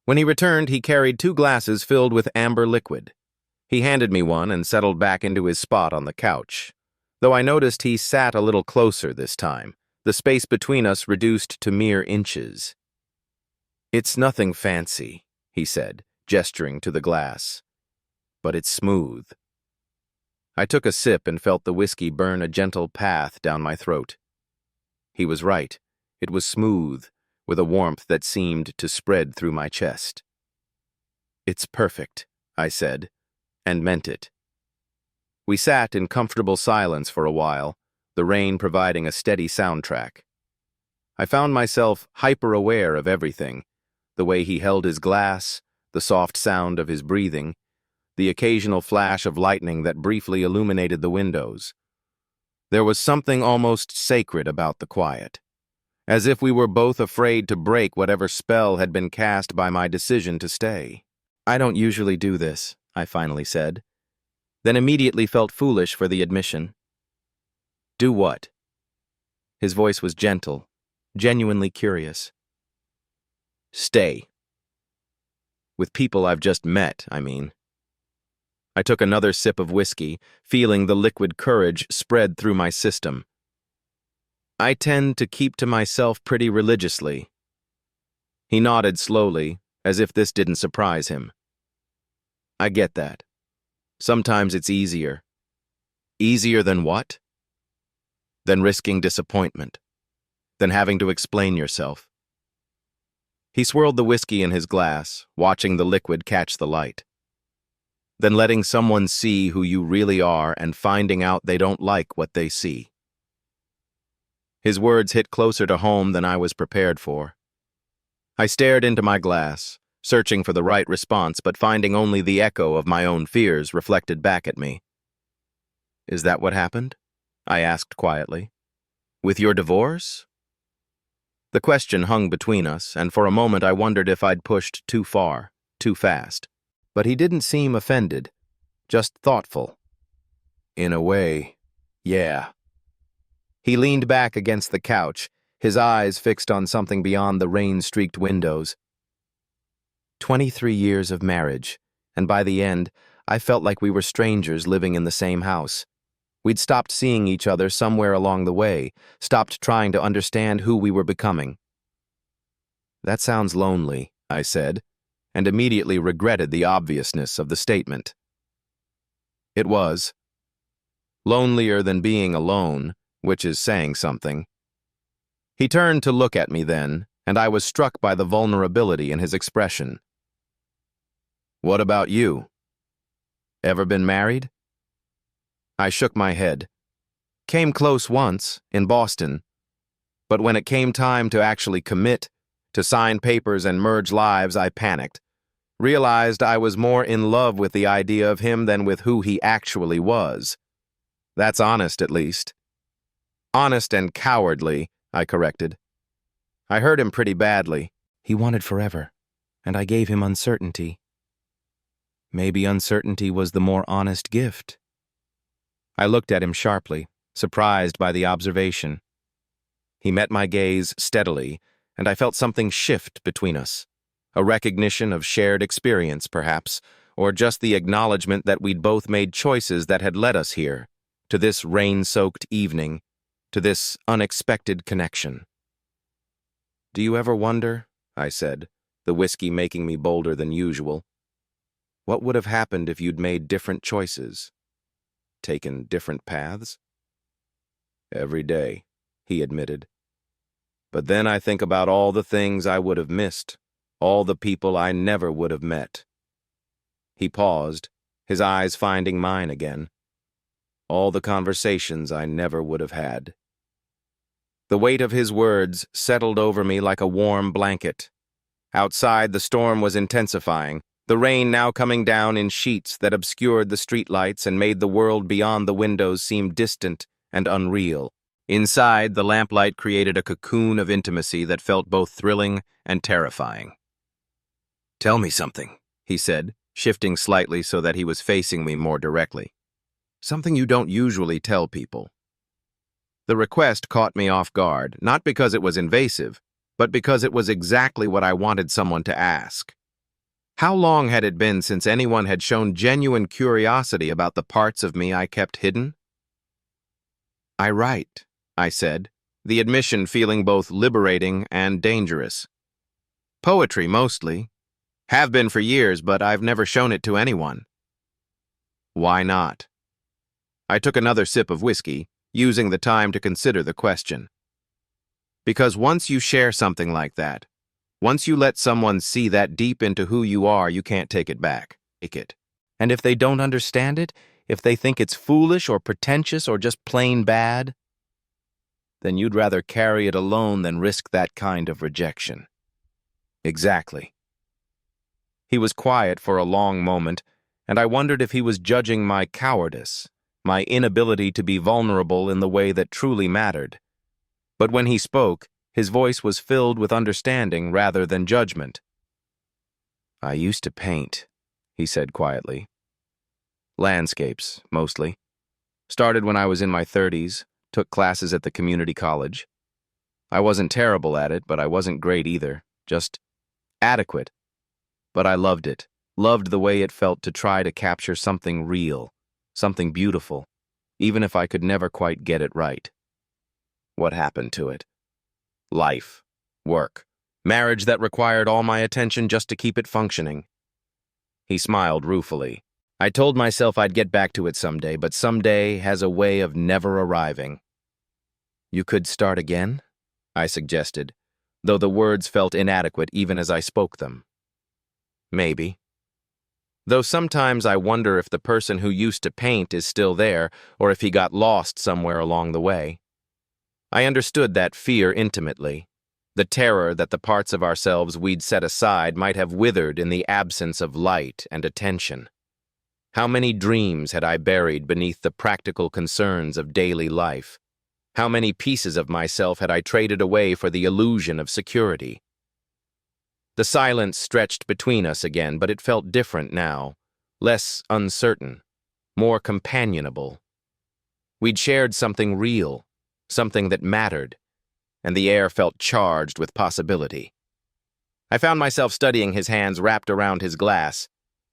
When he returned, he carried 2 glasses filled with amber liquid. He handed me one and settled back into his spot on the couch, though I noticed he sat a little closer this time, the space between us reduced to mere inches. "It's nothing fancy," he said, gesturing to the glass, "but it's smooth." I took a sip and felt the whiskey burn a gentle path down my throat. He was right. It was smooth, with a warmth that seemed to spread through my chest. "It's perfect," I said, and meant it. We sat in comfortable silence for a while, the rain providing a steady soundtrack. I found myself hyper-aware of everything, the way he held his glass, the soft sound of his breathing, the occasional flash of lightning that briefly illuminated the windows. There was something almost sacred about the quiet, as if we were both afraid to break whatever spell had been cast by my decision to stay. "I don't usually do this," I finally said, then immediately felt foolish for the admission. "Do what?" His voice was gentle, genuinely curious. "Stay. With people I've just met, I mean." I took another sip of whiskey, feeling the liquid courage spread through my system. "I tend to keep to myself pretty religiously." He nodded slowly, as if this didn't surprise him. "I get that. Sometimes it's easier." "Easier than what?" "Than risking disappointment. Than having to explain yourself." He swirled the whiskey in his glass, watching the liquid catch the light. "Than letting someone see who you really are and finding out they don't like what they see." His words hit closer to home than I was prepared for. I stared into my glass, searching for the right response, but finding only the echo of my own fears reflected back at me. "Is that what happened?" I asked quietly. "With your divorce?" The question hung between us, and for a moment I wondered if I'd pushed too far, too fast. But he didn't seem offended, just thoughtful. "In a way, yeah." He leaned back against the couch, his eyes fixed on something beyond the rain-streaked windows. 23 years of marriage, and by the end, I felt like we were strangers living in the same house. We'd stopped seeing each other somewhere along the way, stopped trying to understand who we were becoming. "That sounds lonely," I said, and immediately regretted the obviousness of the statement. It was. Lonelier than being alone, which is saying something. He turned to look at me then, and I was struck by the vulnerability in his expression. "What about you? Ever been married?" I shook my head. "Came close once, in Boston. But when it came time to actually commit, to sign papers and merge lives, I panicked. Realized I was more in love with the idea of him than with who he actually was. That's honest, at least." "Honest and cowardly," I corrected. "I hurt him pretty badly." "He wanted forever, and I gave him uncertainty." Maybe uncertainty was the more honest gift. I looked at him sharply, surprised by the observation. He met my gaze steadily, and I felt something shift between us. A recognition of shared experience, perhaps, or just the acknowledgement that we'd both made choices that had led us here, to this rain-soaked evening, to this unexpected connection. "Do you ever wonder," I said, the whiskey making me bolder than usual, "what would have happened if you'd made different choices? Taken different paths?" "Every day," he admitted. "But then I think about all the things I would have missed, all the people I never would have met." He paused, his eyes finding mine again. All the conversations I never would have had. The weight of his words settled over me like a warm blanket. Outside, the storm was intensifying, the rain now coming down in sheets that obscured the streetlights and made the world beyond the windows seem distant and unreal. Inside, the lamplight created a cocoon of intimacy that felt both thrilling and terrifying. "Tell me something," he said, shifting slightly so that he was facing me more directly. "Something you don't usually tell people." The request caught me off guard, not because it was invasive, but because it was exactly what I wanted someone to ask. How long had it been since anyone had shown genuine curiosity about the parts of me I kept hidden? "I write," I said, the admission feeling both liberating and dangerous. "Poetry, mostly. Have been for years, but I've never shown it to anyone." "Why not?" I took another sip of whiskey, using the time to consider the question. "Because once you share something like that, once you let someone see that deep into who you are, you can't take it back. And if they don't understand it, if they think it's foolish or pretentious or just plain bad, then you'd rather carry it alone than risk that kind of rejection." "Exactly." He was quiet for a long moment, and I wondered if he was judging my cowardice, my inability to be vulnerable in the way that truly mattered. But when he spoke, his voice was filled with understanding rather than judgment. "I used to paint," he said quietly. "Landscapes, mostly. Started when I was in my 30s, took classes at the community college. I wasn't terrible at it, but I wasn't great either, just adequate. But I loved it, loved the way it felt to try to capture something real, something beautiful, even if I could never quite get it right." "What happened to it?" "Life, work, marriage that required all my attention just to keep it functioning." He smiled ruefully. "I told myself I'd get back to it someday, but someday has a way of never arriving." "You could start again?" I suggested, though the words felt inadequate even as I spoke them. "Maybe. Though sometimes I wonder if the person who used to paint is still there, or if he got lost somewhere along the way." I understood that fear intimately, the terror that the parts of ourselves we'd set aside might have withered in the absence of light and attention. How many dreams had I buried beneath the practical concerns of daily life? How many pieces of myself had I traded away for the illusion of security? The silence stretched between us again, but it felt different now, less uncertain, more companionable. We'd shared something real, something that mattered, and the air felt charged with possibility. I found myself studying his hands wrapped around his glass,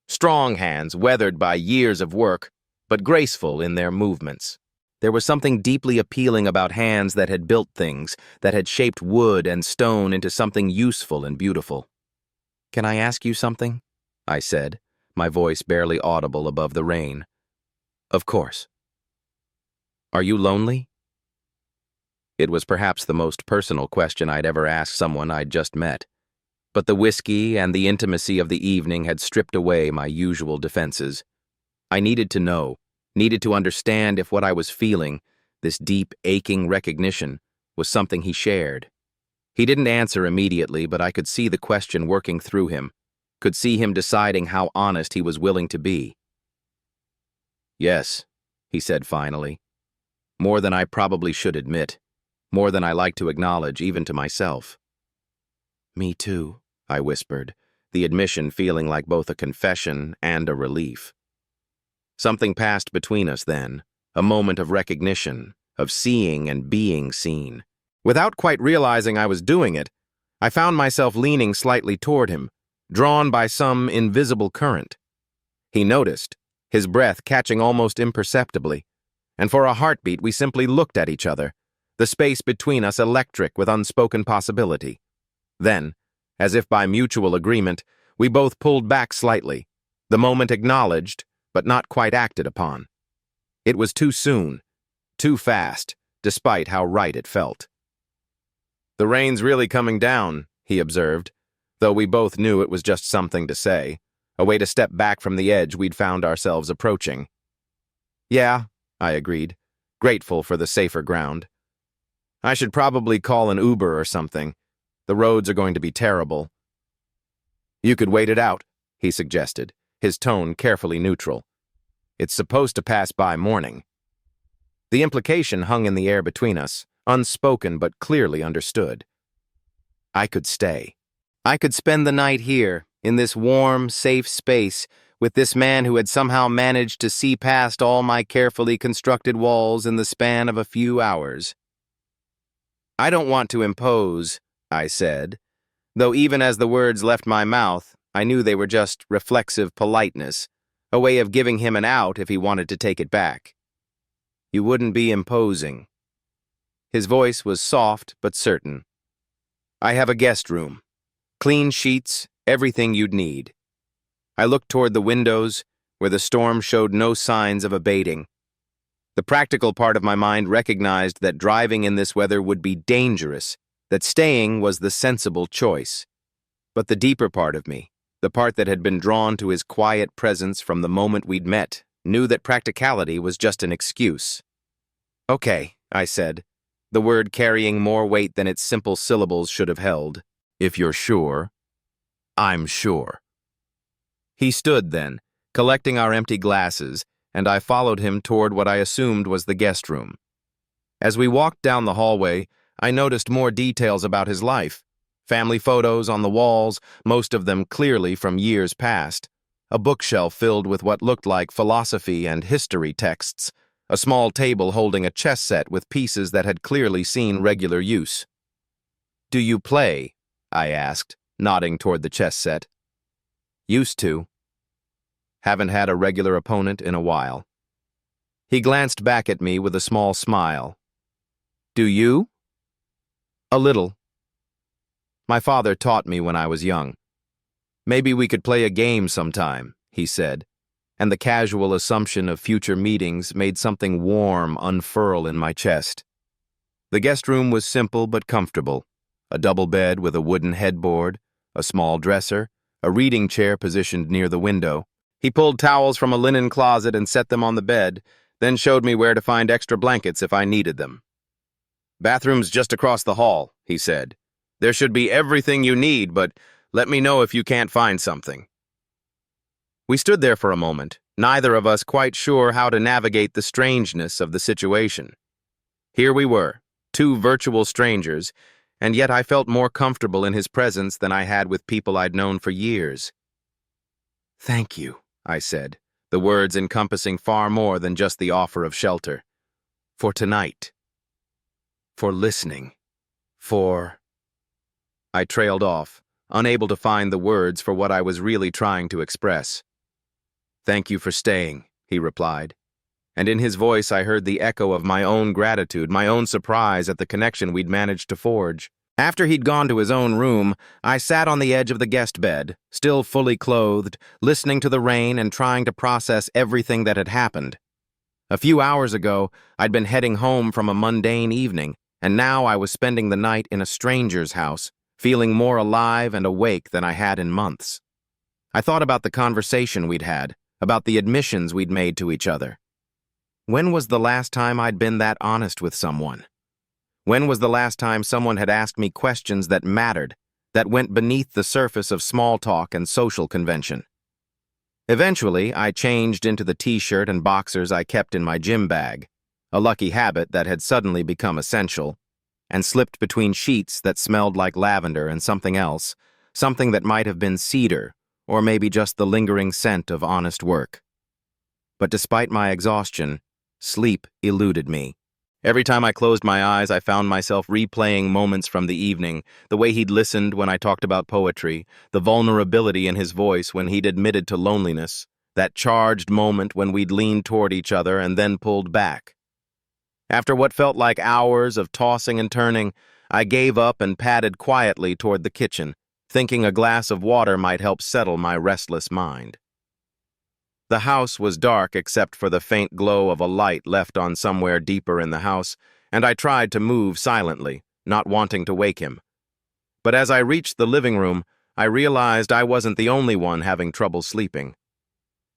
strong hands weathered by years of work, but graceful in their movements. There was something deeply appealing about hands that had built things, that had shaped wood and stone into something useful and beautiful. "Can I ask you something?" I said, my voice barely audible above the rain. "Of course." "Are you lonely?" It was perhaps the most personal question I'd ever asked someone I'd just met. But the whiskey and the intimacy of the evening had stripped away my usual defenses. I needed to know, needed to understand if what I was feeling, this deep, aching recognition, was something he shared. He didn't answer immediately, but I could see the question working through him, could see him deciding how honest he was willing to be. "Yes," he said finally. "More than I probably should admit, more than I like to acknowledge even to myself." "Me too," I whispered, the admission feeling like both a confession and a relief. Something passed between us then, a moment of recognition, of seeing and being seen. Without quite realizing I was doing it, I found myself leaning slightly toward him, drawn by some invisible current. He noticed, his breath catching almost imperceptibly, and for a heartbeat we simply looked at each other, the space between us electric with unspoken possibility. Then, as if by mutual agreement, we both pulled back slightly, the moment acknowledged, but not quite acted upon. It was too soon, too fast, despite how right it felt. "The rain's really coming down," he observed, though we both knew it was just something to say, a way to step back from the edge we'd found ourselves approaching. "Yeah," I agreed, grateful for the safer ground. I should probably call an Uber or something. The roads are going to be terrible. You could wait it out, he suggested, his tone carefully neutral. It's supposed to pass by morning. The implication hung in the air between us, unspoken but clearly understood. I could stay. I could spend the night here, in this warm, safe space, with this man who had somehow managed to see past all my carefully constructed walls in the span of a few hours. I don't want to impose, I said, though even as the words left my mouth, I knew they were just reflexive politeness, a way of giving him an out if he wanted to take it back. You wouldn't be imposing. His voice was soft but certain. I have a guest room. Clean sheets, everything you'd need. I looked toward the windows, where the storm showed no signs of abating. The practical part of my mind recognized that driving in this weather would be dangerous, that staying was the sensible choice. But the deeper part of me, the part that had been drawn to his quiet presence from the moment we'd met, knew that practicality was just an excuse. Okay, I said, the word carrying more weight than its simple syllables should have held. If you're sure, I'm sure. He stood then, collecting our empty glasses, and I followed him toward what I assumed was the guest room. As we walked down the hallway, I noticed more details about his life. Family photos on the walls, most of them clearly from years past. A bookshelf filled with what looked like philosophy and history texts. A small table holding a chess set with pieces that had clearly seen regular use. Do you play? I asked, nodding toward the chess set. Used to. Haven't had a regular opponent in a while. He glanced back at me with a small smile. Do you? A little. My father taught me when I was young. Maybe we could play a game sometime, he said, and the casual assumption of future meetings made something warm unfurl in my chest. The guest room was simple but comfortable. A double bed with a wooden headboard, a small dresser, a reading chair positioned near the window. He pulled towels from a linen closet and set them on the bed, then showed me where to find extra blankets if I needed them. Bathroom's just across the hall, he said. There should be everything you need, but let me know if you can't find something. We stood there for a moment, neither of us quite sure how to navigate the strangeness of the situation. Here we were, two virtual strangers, and yet I felt more comfortable in his presence than I had with people I'd known for years. Thank you, I said, the words encompassing far more than just the offer of shelter. For tonight. For listening. For... I trailed off, unable to find the words for what I was really trying to express. Thank you for staying, he replied. And in his voice I heard the echo of my own gratitude, my own surprise at the connection we'd managed to forge. After he'd gone to his own room, I sat on the edge of the guest bed, still fully clothed, listening to the rain and trying to process everything that had happened. A few hours ago, I'd been heading home from a mundane evening, and now I was spending the night in a stranger's house, feeling more alive and awake than I had in months. I thought about the conversation we'd had, about the admissions we'd made to each other. When was the last time I'd been that honest with someone? When was the last time someone had asked me questions that mattered, that went beneath the surface of small talk and social convention? Eventually, I changed into the t-shirt and boxers I kept in my gym bag, a lucky habit that had suddenly become essential, and slipped between sheets that smelled like lavender and something else, something that might have been cedar, or maybe just the lingering scent of honest work. But despite my exhaustion, sleep eluded me. Every time I closed my eyes, I found myself replaying moments from the evening, the way he'd listened when I talked about poetry, the vulnerability in his voice when he'd admitted to loneliness, that charged moment when we'd leaned toward each other and then pulled back. After what felt like hours of tossing and turning, I gave up and padded quietly toward the kitchen, thinking a glass of water might help settle my restless mind. The house was dark except for the faint glow of a light left on somewhere deeper in the house, and I tried to move silently, not wanting to wake him. But as I reached the living room, I realized I wasn't the only one having trouble sleeping.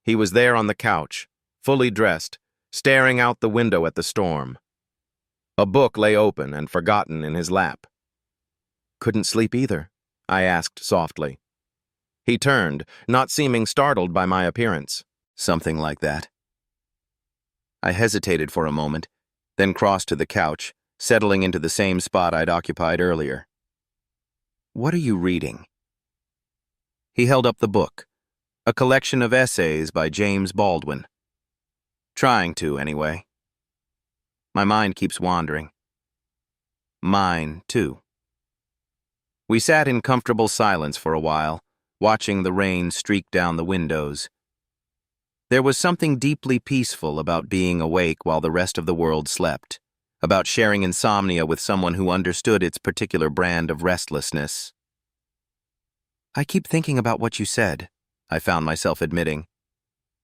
He was there on the couch, fully dressed, staring out the window at the storm. A book lay open and forgotten in his lap. "Couldn't sleep either?" I asked softly. He turned, not seeming startled by my appearance. "Something like that." I hesitated for a moment, then crossed to the couch, settling into the same spot I'd occupied earlier. "What are you reading?" He held up the book, a collection of essays by James Baldwin. Trying to, anyway. My mind keeps wandering. Mine, too. We sat in comfortable silence for a while, watching the rain streak down the windows. There was something deeply peaceful about being awake while the rest of the world slept, about sharing insomnia with someone who understood its particular brand of restlessness. "I keep thinking about what you said," I found myself admitting.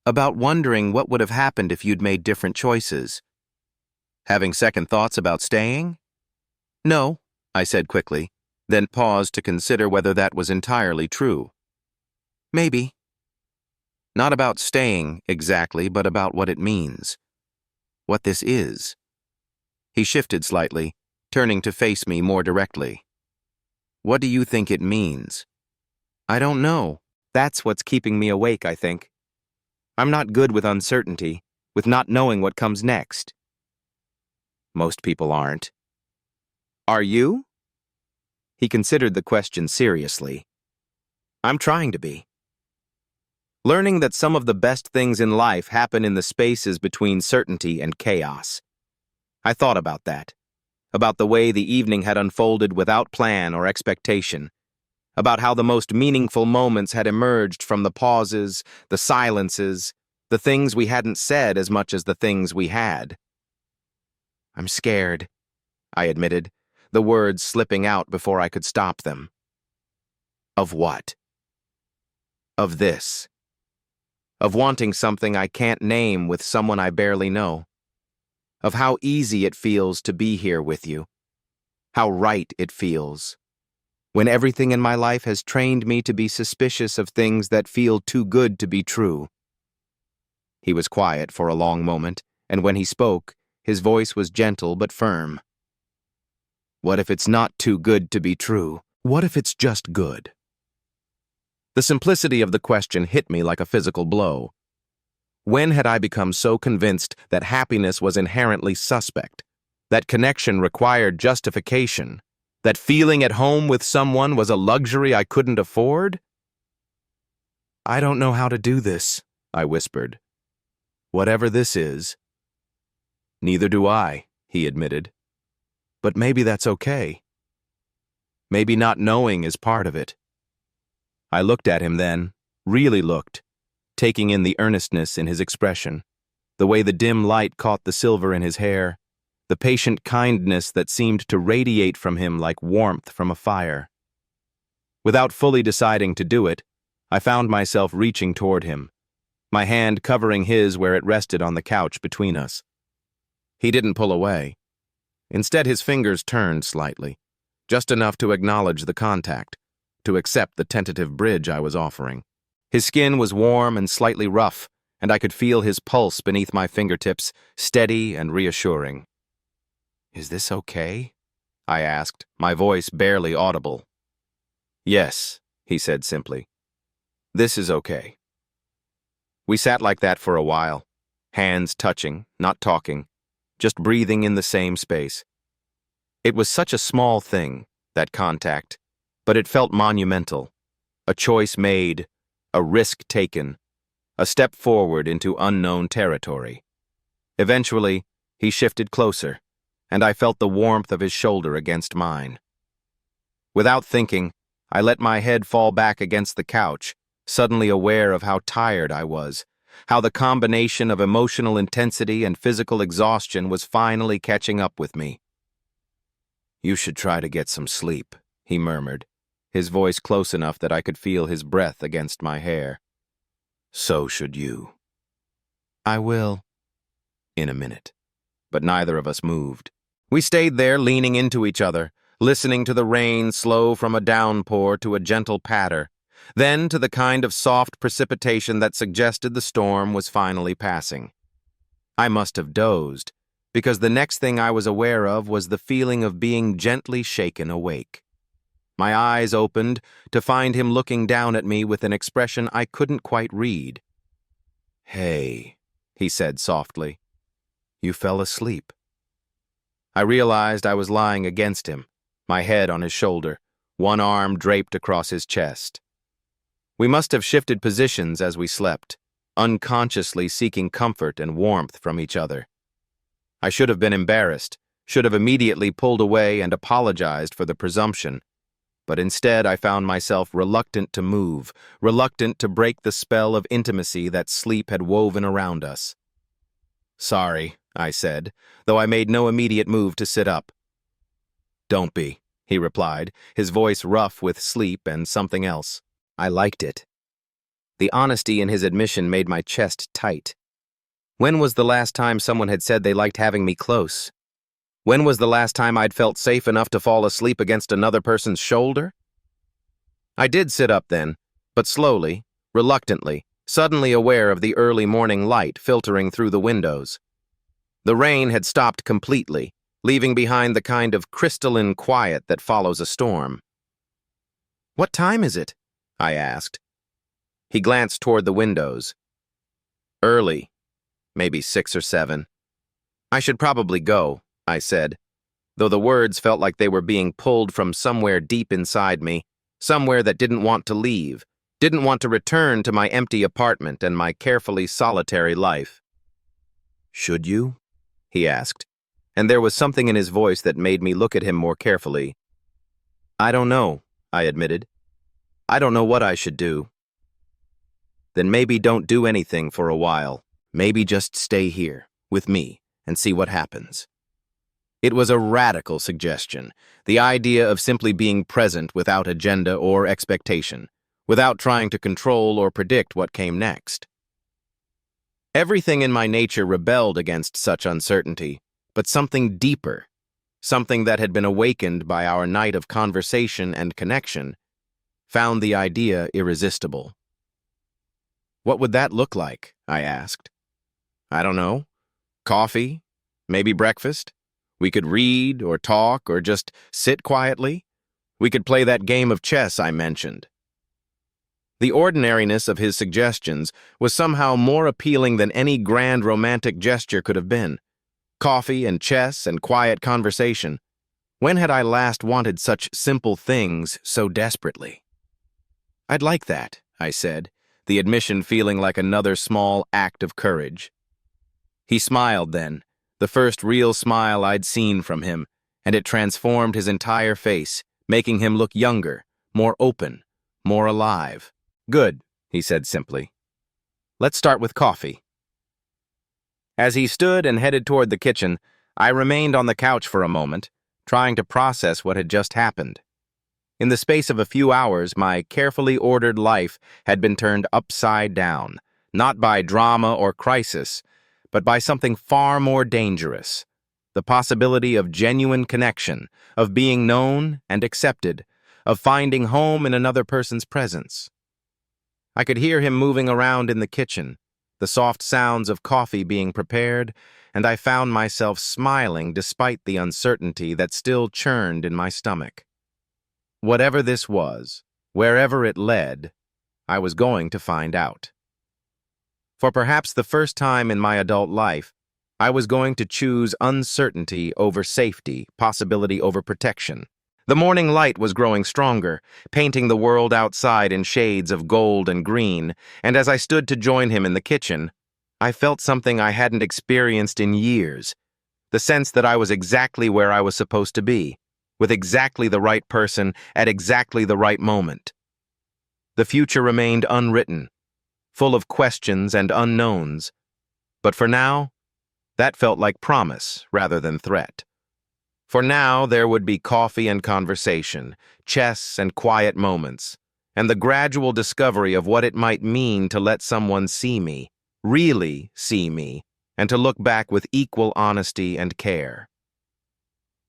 "About wondering what would have happened if you'd made different choices. Having second thoughts about staying?" "No," I said quickly, then paused to consider whether that was entirely true. "Maybe." Not about staying, exactly, but about what it means. What this is. He shifted slightly, turning to face me more directly. "What do you think it means?" "I don't know. That's what's keeping me awake, I think. I'm not good with uncertainty, with not knowing what comes next." "Most people aren't." "Are you?" He considered the question seriously. "I'm trying to be." Learning that some of the best things in life happen in the spaces between certainty and chaos. I thought about that, about the way the evening had unfolded without plan or expectation, about how the most meaningful moments had emerged from the pauses, the silences, the things we hadn't said as much as the things we had. "I'm scared," I admitted, the words slipping out before I could stop them. "Of what?" "Of this. Of wanting something I can't name with someone I barely know. Of how easy it feels to be here with you. How right it feels. When everything in my life has trained me to be suspicious of things that feel too good to be true." He was quiet for a long moment, and when he spoke, his voice was gentle but firm. "What if it's not too good to be true? What if it's just good?" The simplicity of the question hit me like a physical blow. When had I become so convinced that happiness was inherently suspect, that connection required justification, that feeling at home with someone was a luxury I couldn't afford? "I don't know how to do this," I whispered. "Whatever this is." "Neither do I," he admitted. "But maybe that's okay. Maybe not knowing is part of it." I looked at him then, really looked, taking in the earnestness in his expression, the way the dim light caught the silver in his hair, the patient kindness that seemed to radiate from him like warmth from a fire. Without fully deciding to do it, I found myself reaching toward him, my hand covering his where it rested on the couch between us. He didn't pull away. Instead, his fingers turned slightly, just enough to acknowledge the contact, to accept the tentative bridge I was offering. His skin was warm and slightly rough, and I could feel his pulse beneath my fingertips, steady and reassuring. "Is this okay?" I asked, my voice barely audible. "Yes," he said simply. "This is okay." We sat like that for a while, hands touching, not talking, just breathing in the same space. It was such a small thing, that contact, but it felt monumental, a choice made, a risk taken, a step forward into unknown territory. Eventually, he shifted closer, and I felt the warmth of his shoulder against mine. Without thinking, I let my head fall back against the couch, suddenly aware of how tired I was, how the combination of emotional intensity and physical exhaustion was finally catching up with me. "You should try to get some sleep," he murmured, his voice close enough that I could feel his breath against my hair. "So should you." "I will." In a minute. But neither of us moved. We stayed there leaning into each other, listening to the rain slow from a downpour to a gentle patter, then to the kind of soft precipitation that suggested the storm was finally passing. I must have dozed, because the next thing I was aware of was the feeling of being gently shaken awake. My eyes opened to find him looking down at me with an expression I couldn't quite read. "Hey," he said softly. "You fell asleep." I realized I was lying against him, my head on his shoulder, one arm draped across his chest. We must have shifted positions as we slept, unconsciously seeking comfort and warmth from each other. I should have been embarrassed, should have immediately pulled away and apologized for the presumption, but instead I found myself reluctant to move, reluctant to break the spell of intimacy that sleep had woven around us. "Sorry," I said, though I made no immediate move to sit up. "Don't be," he replied, his voice rough with sleep and something else. I liked it. The honesty in his admission made my chest tight. When was the last time someone had said they liked having me close? When was the last time I'd felt safe enough to fall asleep against another person's shoulder? I did sit up then, but slowly, reluctantly, suddenly aware of the early morning light filtering through the windows. The rain had stopped completely, leaving behind the kind of crystalline quiet that follows a storm. "What time is it?" I asked. He glanced toward the windows. "Early, maybe 6 or 7. "I should probably go," I said, though the words felt like they were being pulled from somewhere deep inside me, somewhere that didn't want to leave, didn't want to return to my empty apartment and my carefully solitary life. "Should you?" he asked, and there was something in his voice that made me look at him more carefully. "I don't know," I admitted. "I don't know what I should do." "Then maybe don't do anything for a while. Maybe just stay here, with me, and see what happens." It was a radical suggestion, the idea of simply being present without agenda or expectation, without trying to control or predict what came next. Everything in my nature rebelled against such uncertainty, but something deeper, something that had been awakened by our night of conversation and connection, found the idea irresistible. "What would that look like?" I asked. "I don't know. Coffee? Maybe breakfast? We could read or talk or just sit quietly. We could play that game of chess I mentioned." The ordinariness of his suggestions was somehow more appealing than any grand romantic gesture could have been. Coffee and chess and quiet conversation. When had I last wanted such simple things so desperately? "I'd like that," I said, the admission feeling like another small act of courage. He smiled then, the first real smile I'd seen from him, and it transformed his entire face, making him look younger, more open, more alive. "Good," he said simply. "Let's start with coffee." As he stood and headed toward the kitchen, I remained on the couch for a moment, trying to process what had just happened. In the space of a few hours, my carefully ordered life had been turned upside down, not by drama or crisis, but by something far more dangerous, the possibility of genuine connection, of being known and accepted, of finding home in another person's presence. I could hear him moving around in the kitchen, the soft sounds of coffee being prepared, and I found myself smiling despite the uncertainty that still churned in my stomach. Whatever this was, wherever it led, I was going to find out. For perhaps the first time in my adult life, I was going to choose uncertainty over safety, possibility over protection. The morning light was growing stronger, painting the world outside in shades of gold and green, and as I stood to join him in the kitchen, I felt something I hadn't experienced in years, the sense that I was exactly where I was supposed to be, with exactly the right person at exactly the right moment. The future remained unwritten, full of questions and unknowns, but for now, that felt like promise rather than threat. For now, there would be coffee and conversation, chess and quiet moments, and the gradual discovery of what it might mean to let someone see me, really see me, and to look back with equal honesty and care.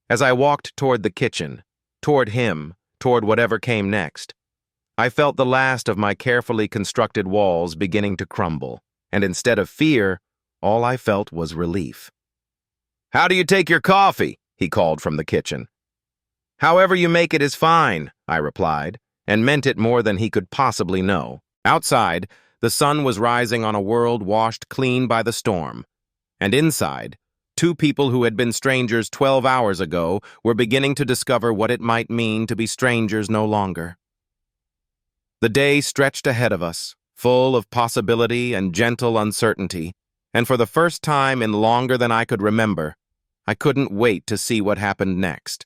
As I walked toward the kitchen, toward him, toward whatever came next, I felt the last of my carefully constructed walls beginning to crumble, and instead of fear, All I felt was relief. "How do you take your coffee?" he called from the kitchen. "However you make it is fine," I replied, and meant it more than he could possibly know. Outside, the sun was rising on a world washed clean by the storm, and inside, two people who had been strangers 12 hours ago were beginning to discover what it might mean to be strangers no longer. The day stretched ahead of us, full of possibility and gentle uncertainty, and for the first time in longer than I could remember, I couldn't wait to see what happened next.